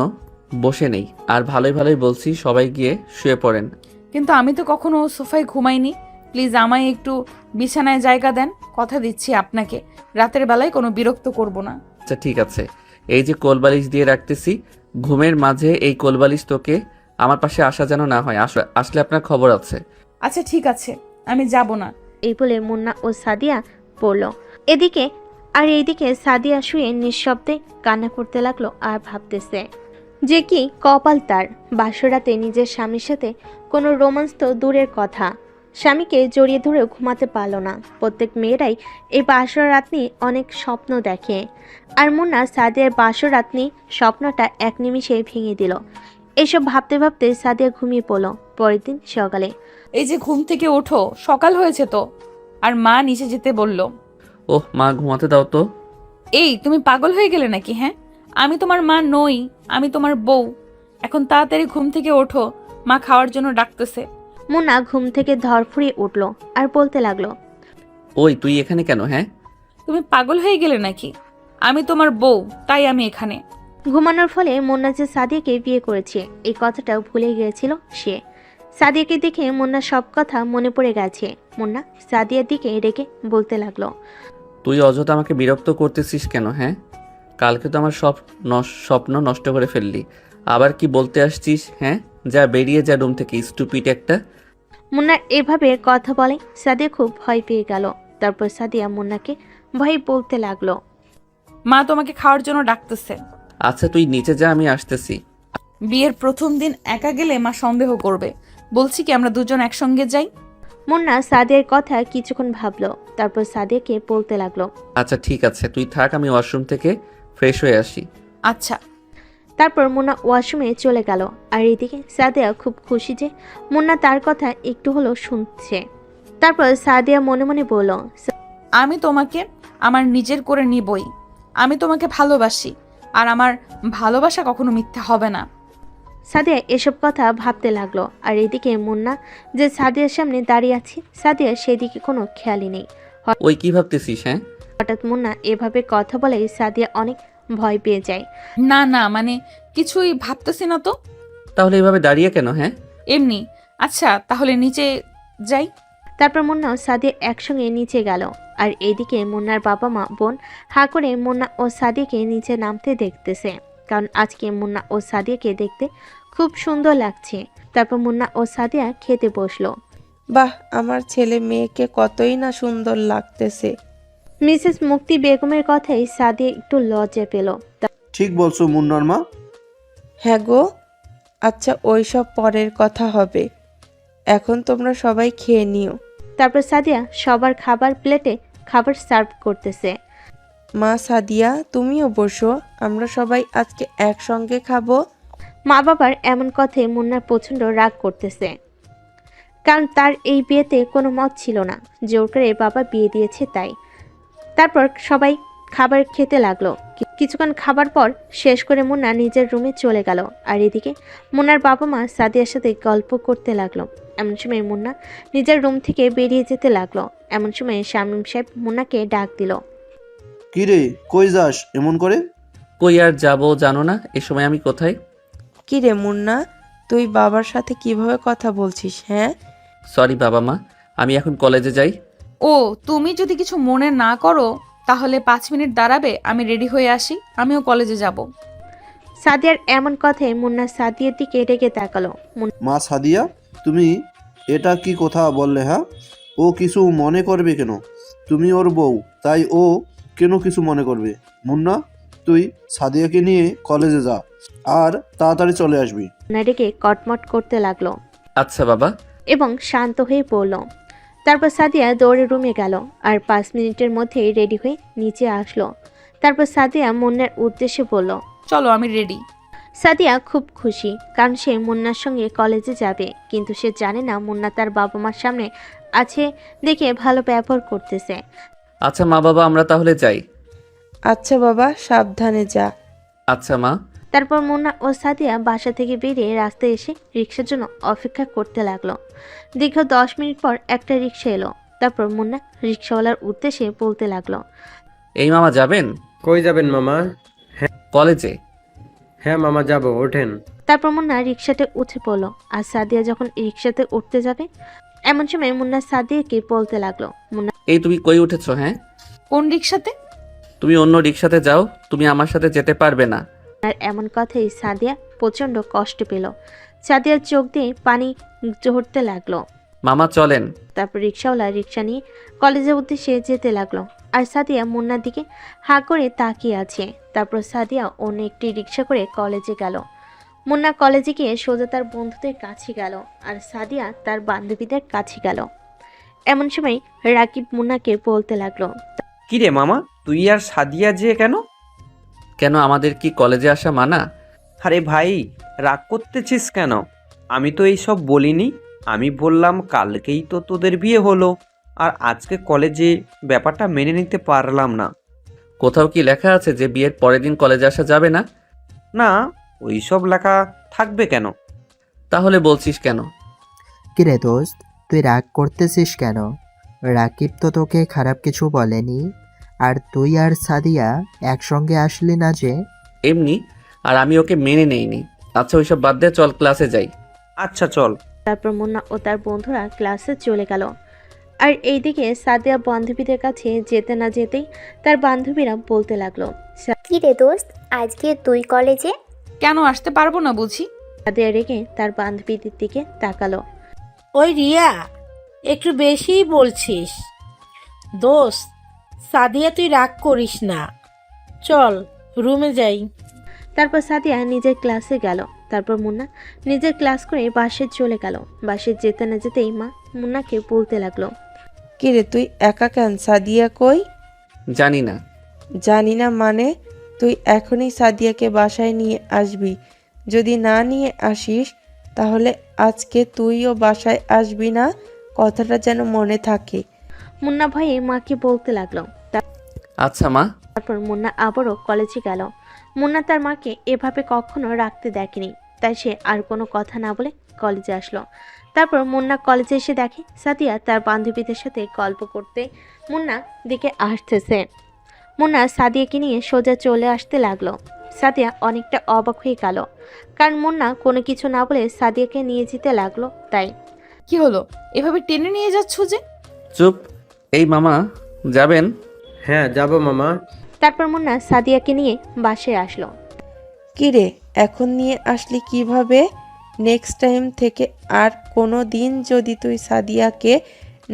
বসে নেই। আর ভালোই ভালোই বলছি, সবাই গিয়ে শুয়ে পড়েন। কিন্তু আমি তো কখনো সোফায় ঘুমাইনি, প্লিজ আমায় একটু বিছানায় জায়গা দেন। কথা দিচ্ছি আপনাকে, রাতের বেলায় কোনো বিরক্ত করব না। আচ্ছা ঠিক আছে, এই যে কোলবালিশ দিয়ে রাখতেছি, ঘুমের মাঝে এই কোলবালিশ তোকে আমার পাশে আসা যেন না হয়। আসলে আপনার খবর আছে। আচ্ছা ঠিক আছে, আমি যাব না। এই বলে মুন্না ও সাদিয়া পড়ল। এইদিকে সাদিয়া শুয়ে নিঃশব্দে কান্না করতে লাগলো আর ভাবতেছে যে কি কপাল তার, বাসরাতে নিজের স্বামীর সাথে কোনো রোমান্স তো দূরের কথা, স্বামীকে জড়িয়ে ধরে ঘুমাতে পারল না। প্রত্যেক মেয়েরাই এই বাসর রাত নিয়ে অনেক স্বপ্ন দেখে, আর মুন্না সাদিয়ার বাসর রাত নিয়ে স্বপ্নটা এক নিমিষে ভেঙে দিল। এসব ভাবতে ভাবতে সাদিয়া ঘুমিয়ে পড়ল। পরের দিন সকালে, এই যে ঘুম থেকে ওঠো, সকাল হয়েছে তো। আর মা নিচে যেতে বলল। ওহ মা, ঘুমাতে দাও তো। এই তুমি পাগল হয়ে গেলে নাকি? হ্যাঁ, আমি তোমার মা নই, আমি তোমার বউ। এখন তাড়াতাড়ি ঘুম থেকে ওঠো, মা খাওয়ার জন্য ডাকতেছে। মুন্না ঘুম থেকে ধরফড়িয়ে উঠল আর বলতে লাগলো, ওই তুই এখানে কেন? হ্যাঁ, তুমি পাগল হয়ে গেলে নাকি? আমি তোমার বউ, তাই আমি এখানে। ঘুমানোর ফলে মুন্না যে সাদিয়াকে বিয়ে করেছে এই কথাটাও ভুলে গিয়েছিল সে। সাদিয়াকে দেখে মুন্নার সব কথা মনে পড়ে গেছে। মুন্না সাদিয়ার দিকে রেখে বলতে লাগলো, তুই অযথা আমাকে বিরক্ত করতেছিস কেন? হ্যাঁ, কালকে তো আমার সব স্বপ্ন নষ্ট করে ফেললি, আবার কি বলতে আসছিস? হ্যাঁ, যা বেরিয়ে যা রুম থেকে, স্টুপিড একটা। মুন্না এভাবে কথা বলে সাদিয়া খুব ভয় পেয়ে গেল। তারপর সাদিয়া মুন্নাকে ভয় বলতে লাগলো, মা তোমাকে খাওয়ার জন্য ডাকতেছে। আচ্ছা তুই নিচে যা, আমি আসতেছি। বিয়ের প্রথম দিন একা গেলে মা সন্দেহ করবে। বলছি কি আমরা দুজন একসঙ্গে যাই। মুন্না সাদিয়ার কথা কিছুক্ষণ ভাবলো, তারপর সাদিয়াকে বলতে লাগলো, আচ্ছা ঠিক আছে, তুই থাক, আমি ওয়াশরুম থেকে ফ্রেশ হয়ে আসি। আচ্ছা। তারপর মুন্না ওয়াশরুমে চলে গেল। আর এদিকে সাদিয়া খুব খুশি যে মুন্না তার কথা একটু হলেও শুনছে। তারপর সাদিয়া মনে মনে বলল, আমি তোমাকে আমার নিজের করে নিবই। আমি তোমাকে ভালোবাসি, আর আমার ভালোবাসা কখনো মিথ্যা হবে না। সাদিয়া এসব কথা ভাবতে লাগলো। আর এদিকে মুন্না যে সাদিয়ার সামনে দাঁড়িয়ে আছে, সাদিয়া সেদিকে কোনো খেয়ালই নেই। ওই কি ভাবতেছিস? হ্যাঁ, হঠাৎ মুন্না এভাবে কথা বলে সাদিয়া অনেক ভয় পেয়ে যায়। না না, মানে কিছুই ভাবতেছি না তো। তাহলে এইভাবে দাঁড়িয়ে কেন? হ্যাঁ, এমনি। আচ্ছা তাহলে নিচে যাই। তারপর মুন্না ও সাদিয়া একসঙ্গে নিচে গেল। আর এইদিকে মুন্নার বাবা মা বোন হা করে মুন্না ও সাদিয়াকে নিচে নামতে দেখতেছে, কারণ আজকে মুন্না ও সাদিয়াকে দেখতে খুব সুন্দর লাগছে। তারপর মুন্না ও সাদিয়া খেতে বসলো। বাহ, আমার ছেলে মেয়েকে কতই না সুন্দর লাগতেছে। মিসেস মুক্তি বেগমের কথাই সাদিয়া একটু লজ্জা পেল। ঠিক বলছো মুন্নার মা। হ্যাঁ গো, আচ্ছা ওইসব পরের কথা হবে, এখন তোমরা সবাই খেয়ে নিও। তারপর সাদিয়া সবার খাবার প্লেটে খাবার সার্ভ করতেছে। মা সাদিয়া, তুমিও বসো, আমরা সবাই আজকে একসঙ্গে খাবো। মা বাবার এমন কথায় মুন্নার প্রচণ্ড রাগ করতেছে, কারণ তার এই বিয়েতে কোনো মত ছিল না, জোর করে বাবা বিয়ে দিয়েছে তাই। তারপর সবাই খাবার খেতে লাগলো। কিছুক্ষণ খাবার পর শেষ করে মুন্না নিজের রুমে চলে গেল। আর এদিকে মুন্নার বাবা মা সাদিয়ার সাথে গল্প করতে লাগলো। এমন সময় মুন্না নিজের রুম থেকে বেরিয়ে যেতে লাগলো। এমন সময় শামীম সাহেব মুন্নাকে ডাক দিল। কি রে, কই যাস এমন করে? কই আর যাবো জানো না, এ সময় আমি কোথায়? কি রে মুন্না, তুই বাবার সাথে কিভাবে কথা বলছিস? হ্যাঁ, সরি বাবা মা, আমি এখন কলেজে যাই। ও, তুমি যদি কিছু মনে না করো তাহলে 5 মিনিট দাঁড়াবে, আমি রেডি হয়ে আসি, আমিও কলেজে যাব। সাদিয়ার এমন কথায় মুন্না সাদিয়ার দিকে রেগে তাকালো। মা সাদিয়া, তুমি এটা কি কথা বললে? হ্যাঁ, ও কিছু মনে করবে কেন? তুমি ওর বউ, তাই ও কেন কিছু মনে করবে? মুন্না, তুই সাদিয়াকে নিয়ে কলেজে যা আর তাড়াতাড়ি চলে আসবি। মুন্না রেগে কটমট করতে লাগলো আচ্ছা বাবা। এবং শান্ত হয়ে পড়ল। তারপর সাদিয়া দৌড়ে রুমে গেল আর 5 মিনিটের মধ্যেই রেডি হয়ে নিচে আসলো। তারপর সাদিয়া মুন্নার উদ্দেশ্যে বলল, চলো, আমি রেডি। সাদিয়া খুব খুশি, কারণ সে মুন্নার সঙ্গে কলেজে যাবে, কিন্তু সে জানে না মুন্না তার বাবা মার সামনে আছে দেখে ভালো ব্যবহার করতেছে। আচ্ছা মা বাবা, আমরা তাহলে যাই। আচ্ছা বাবা, সাবধানে যা। আচ্ছা মা। তারপর মুন্না ও সাদিয়া বাসা থেকে বেরিয়ে রাস্তায় এসে রিক্সার জন্য অপেক্ষা করতে লাগলো। দীর্ঘ 10 মিনিট পর একটা রিক্সা এলো। তারপর মুন্না রিক্সাওয়ালার উদ্দেশ্যে বলতে লাগলো, এই মামা যাবেন? কই যাবেন মামা? কলেজে। হ্যাঁ মামা, যাব, ওঠেন। তারপর মুন্না রিক্সাতে উঠে পড়লো। আর সাদিয়া যখন রিক্সাতে উঠতে যাবে, এমন সময় মুন্না সাদিয়াকে বলতে লাগলো, মুন্না এই তুমি কই উঠেছো? হ্যাঁ, কোন রিক্সাতে? তুমি অন্য রিক্সাতে যাও, তুমি আমার সাথে যেতে পারবে না। আর এমন কথাই সাদিয়া প্রচন্ড কষ্ট পেল। সাদিয়ার চোখ দিয়ে পানি ঝরতে লাগলো। মামা চলেন। তারপর রিক্সাওয়ালা রিক্সা নিয়ে কলেজের উদ্দেশ্যে যেতে লাগলো। আর সাদিয়া মুন্নার দিকে হাঁ করে তাকিয়ে আছে। তারপর সাদিয়া অন্য একটি রিক্সা করে কলেজে গেল। মুন্না কলেজে গিয়ে সোজা তার বন্ধুদের কাছে গেল, আর সাদিয়া তার বান্ধবীদের কাছে গেল। এমন সময় রাকিব মুন্নাকে বলতে লাগলো, কিরে মামা, তুই আর সাদিয়া যে কেন? কেন, আমাদের কি কলেজে আসা মানা? আরে ভাই, রাগ করতেছিস কেন? আমি তো এইসব বলিনি। আমি বললাম কালকেই তো তোদের বিয়ে হলো, আর আজকে কলেজে, ব্যাপারটা মেনে নিতে পারলাম না। কোথাও কি লেখা আছে যে বিয়ের পরের দিন কলেজে আসা যাবে না? না, ওইসব লেখা থাকবে কেন? তাহলে বলছিস কেন? কিরে দোস্ত, তুই রাগ করতেছিস কেন? রাকিব তো তোকে খারাপ কিছু বলেনি, আর তুই আর সাদিয়া একসঙ্গে আসলি না যে? এমনি, আর আমি ওকে মেনে নেইনি। আচ্ছা ওইসব বাদ দে, চল ক্লাসে যাই। আচ্ছা চল। তারপর মুন্না ও তার বন্ধুরা ক্লাসে চলে গেল। আর এইদিকে সাদিয়া বান্ধবীদের কাছে যেতে না যেতেই তার বান্ধবীরা বলতে লাগলো, কি রে দোস্ত, আজকে তুই কলেজে কেন আসতে পারবো না বুঝি? সাদিয়া রেগে তার বান্ধবীদের দিকে তাকালো। ওই রিয়া, একটু বেশিই বলছিস। দোস্ত, সাদিয়া তুই রাগ করিস না, চল রুমে যাই। তারপর সাদিয়া নিজের ক্লাসে গেল। তারপর মুন্না নিজের ক্লাস করে বাসে চলে গেল। বাসে যেতে না যেতেই মা মুন্নাকে বলতে লাগলো, কিরে তুই একা কেন? সাদিয়া কই? জানি না। জানি না মানে? তুই এখনই সাদিয়াকে বাসায় নিয়ে আসবি। যদি না নিয়ে আসিস তাহলে আজকে তুইও বাসায় আসবি না, কথাটা যেন মনে থাকে। মুন্না ভয়ে মাকে বলতে লাগলো। আচ্ছা মা। তারপর মুন্না আবারও কলেজে গেল। মুন্না তার মাকে এভাবে কখনো রাখতে দেখেনি, তাই সে আর কোনো কথা না বলে কলেজে আসলো। তারপর মুন্না কলেজে এসে দেখে সাদিয়া তার বান্ধবীদের সাথে গল্প করতে মুন্না দিকে আসতেছে। মুন্না সাদিয়াকে নিয়ে সোজা চলে আসতে লাগলো। সাদিয়া অনেকটা অবাক হয়ে গেল, কারণ মুন্না কোনো কিছু না বলে সাদিয়াকে নিয়ে যেতে লাগলো। তাই কি হলো, এভাবে টেনে নিয়ে যাচ্ছ যে? চুপ। এই মামা যাবেন? হ্যাঁ যাব মামা। তারপর মুন্না সাদিয়াকে নিয়ে বাসায় আসলো। কিরে, এখন নিয়ে আসলি কিভাবে? নেক্সট টাইম থেকে আর কোনো দিন যদি তুই সাদিয়াকে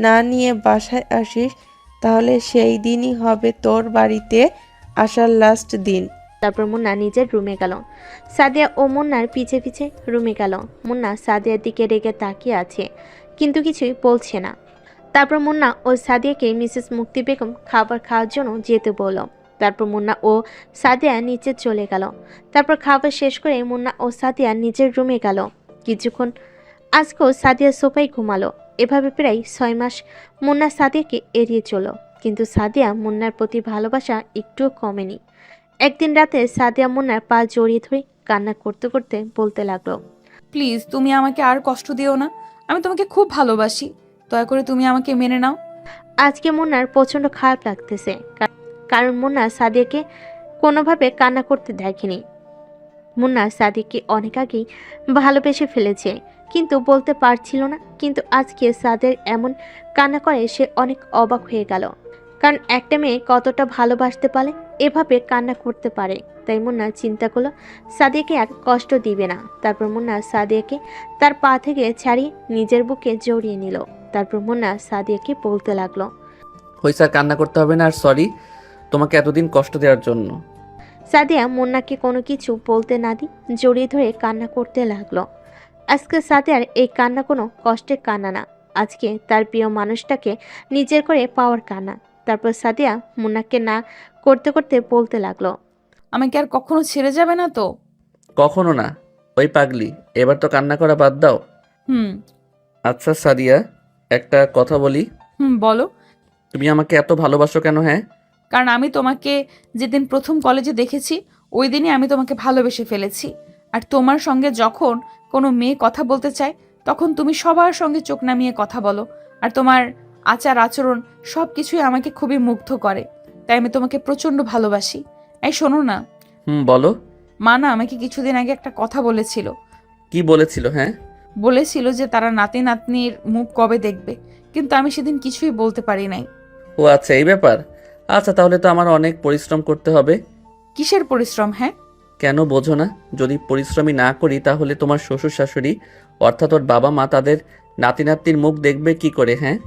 না নিয়ে বাসায় আসিস তাহলে সেই দিনই হবে তোর বাড়িতে আসার লাস্ট দিন। তারপর মুন্না নিজের রুমে গেল। সাদিয়া ও মুন্নার পিছে পিছে রুমে গেল। মুন্না সাদিয়ার দিকে রেগে তাকিয়ে আছে, কিন্তু কিছুই বলছে না। তারপর মুন্না ও সাদিয়াকে মিসেস মুক্তি বেগম খাবার খাওয়ার জন্য যেতে বলল। তারপর মুন্না ও সাদিয়া নিচে চলে গেল। তারপর খাবার শেষ করে মুন্না ও সাদিয়া নিজের রুমে গেল। কিছুক্ষণ আজকেও সাদিয়া সোফায় ঘুমালো। এভাবে প্রায় 6 মাস মুন্না সাদিয়াকে এড়িয়ে চলো, কিন্তু সাদিয়া মুন্নার প্রতি ভালোবাসা একটুও কমেনি। একদিন রাতে সাদিয়া মুন্নার পা জড়িয়ে ধরে কান্না করতে করতে বলতে লাগলো, প্লিজ তুমি আমাকে আর কষ্ট দিও না, আমি তোমাকে খুব ভালোবাসি, দয়া করে তুমি আমাকে মেনে নাও। আজকে মুন্নার প্রচন্ড খারাপ লাগতেছে, কারণ মুন্না সাদিয়াকে কোনোভাবে কান্না করতে দেখেনি। মুন্না সাদিয়াকে অনেক আগেই ভালোবেসে ফেলেছে, কিন্তু বলতে পারছিল না। কিন্তু আজকে সাদিয়ার এমন কান্না করে সে অনেক অবাক হয়ে গেল, কারণ একটা মেয়ে কতটা ভালোবাসতে পারে এভাবে কান্না করতে পারে। তাই মুন্না চিন্তা করলো সাদিয়াকে আর কষ্ট দিবে না। তারপর মুন্না সাদিয়াকে তার পা থেকে ছাড়িয়ে নিজের বুকে জড়িয়ে নিল। তারপর মুন্না সাদিয়াকে বলতে লাগলো, হই স্যার, কান্না করতে হবে না, আর সরি তোমাকে এতদিন কষ্ট দেওয়ার জন্য। সাদিয়া মুন্নাকে কোনো কিছু বলতে না দিয়ে জড়িয়ে ধরে কান্না করতে লাগলো। আজকে সাদিয়ার এই কান্না কোনো কষ্টের কান্না না, আজকে তার প্রিয় মানুষটাকে নিজের করে পাওয়ার কান্না। তারপর সাদিয়া মুন্নাকে না করতে করতে বলতে লাগলো, আমাকে আর কখনো ছেড়ে যাবে না তো? কখনো না। ওই পাগলি, এবার তো কান্না করা বাদ দাও। হুম। আচ্ছা সাদিয়া, একটা কথা বলি। বলো। তুমি আমাকে এত ভালোবাসো কেন? হ্যাঁ, কারণ আমি তোমাকে যেদিন প্রথম কলেজে দেখেছি ওই দিনই আমি তোমাকে ভালোবেসে ফেলেছি। আর তোমার সঙ্গে যখন কোনো মেয়ে কথা বলতে চায় তখন তুমি সবার সঙ্গে চোখ নামিয়ে কথা বলো, আর তোমার আচার আচরণ সব কিছুই আমাকে খুবই মুগ্ধ করে। তাই আমি তোমাকে প্রচণ্ড ভালোবাসি। এই শোনো না, বলো। মা না আমাকে কিছুদিন আগে একটা কথা বলেছিল। কি বলেছিল? হ্যাঁ, বলেছিল যে তারা নাতি নাতনির মুখ কবে দেখবে, কিন্তু আমি সেদিন কিছুই বলতে পারি নাই। ও আচ্ছা, এই ব্যাপার। আচ্ছা, তাহলে তো আমার অনেক পরিশ্রম করতে হবে। কিসের পরিশ্রম? হ্যাঁ, কেন বোঝো না? যদি পরিশ্রমই না করি তাহলে তোমার শ্বশুর শাশুড়ি অর্থাৎ ওর বাবা মা তাদের নাতি নাতনির মুখ দেখবে কি করে? হ্যাঁ।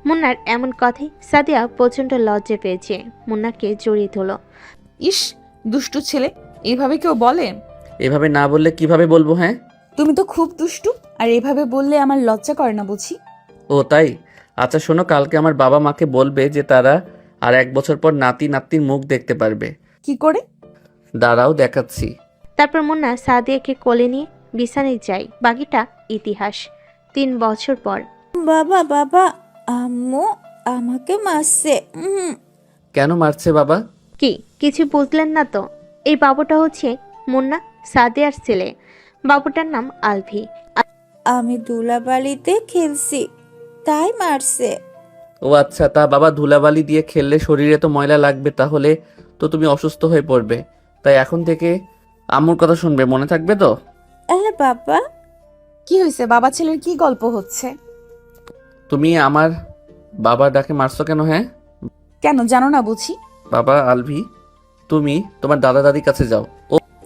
মুন্নার এমন কথাই সাদিয়া প্রচণ্ড লজ্জা পেয়েছে, মুন্নাকে জড়িয়ে ধরল। ইস, দুষ্টু ছেলে, এইভাবে কেউ বলে? এভাবে না বললে কিভাবে বলবো? হ্যাঁ, তুমি তো খুব দুষ্টু, আর এভাবে বললে আমার লজ্জা করে না বুঝি? ও তাই? আচ্ছা শোনো, কালকে আমার বাবা মাকে বলবে যে তারা আর 1 বছর পর নাতি নাতনির মুখ দেখতে পারবে। কি করে? দাঁড়াও দেখাচ্ছি। তারপর মুন্না সাদিয়াকে কোলে নিয়ে বিছানায় যায়। বাকিটা ইতিহাস। 3 বছর পর। বাবা বাবা, আম্মু আমাকে মারছে। কেন মারছে বাবা? কি কিছু বুঝলেন না তো? এই বাবুটা হচ্ছে মুন্না সাদিয়ার ছেলে। বাবুটার নাম আলভি। আমি ধুলাবালিতে খেলছি তাই মারছে। ও আচ্ছা, তা বাবা ধুলাবালি দিয়ে খেললে শরীরে তো ময়লা লাগবে, তাহলে তো তুমি অসুস্থ হয়ে পড়বে। তাই এখন থেকে আম্মুর কথা শুনবে, মনে থাকবে তো? বাবা। কি হয়েছে? বাবা ছেলের কি গল্প হচ্ছে? তুমি আমার বাবার ডাকে মারছো কেন? হ্যাঁ, কেন জানো না বুঝি? বাবা আলভি, তুমি তোমার দাদা দাদির কাছে যাও।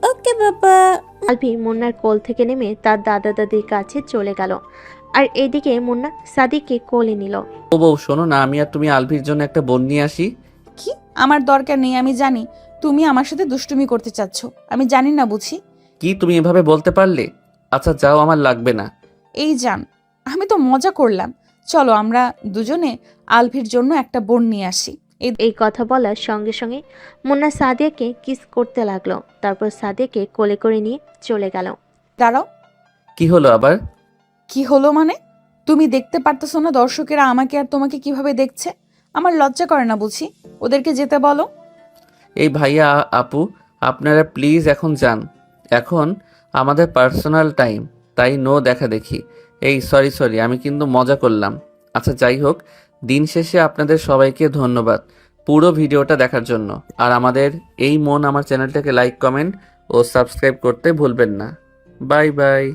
ওকে বাবা। আলভি মুন্নার কোল থেকে নেমে তার দাদা দাদির কাছে চলে গেল, আর এদিকে মুন্না সাদিকে কোলে নিল। ও বউ শোনো না, আমি আর তুমি আলভির জন্য একটা বোন নিয়ে আসি। কি? আমার দরকার নেই, আমি জানি তুমি আমার সাথে দুষ্টুমি করতে চাচ্ছ। আমি জানি না বুঝি? কি তুমি এভাবে বলতে পারলে? আচ্ছা যাও, আমার লাগবে না। এই জান, আমি তো মজা করলাম। চলো আমরা দুজনে আলভির জন্য একটা বোন নিয়ে আসি। এই কথা বলার সঙ্গে সঙ্গে মুন্না সাদিয়াকে কিস করতে লাগলো। তারপর সাদিয়াকে কোলে করে নিয়ে চলে গেল। দাঁড়াও। কি হলো আবার? কি হলো মানে? তুমি দেখতে পারতেছো না দর্শকেরা আমাকে আর তোমাকে কিভাবে দেখছে? আমার লজ্জা করে না বুঝি? ওদেরকে যেতে বলো। এই ভাইয়া আপু, আপনারা প্লিজ এখন যান। এখন আমাদের পার্সোনাল টাইম, তাই নো দেখা দেখি। এই সরি, আমি কিন্তু মজা করলাম। আচ্ছা যাই হোক, দিন শেষে আপনাদের সবাইকে ধন্যবাদ পুরো ভিডিওটা দেখার জন্য। আর আমাদের এই মন আমার চ্যানেলটাকে লাইক, কমেন্ট ও সাবস্ক্রাইব করতে ভুলবেন না। Bye bye.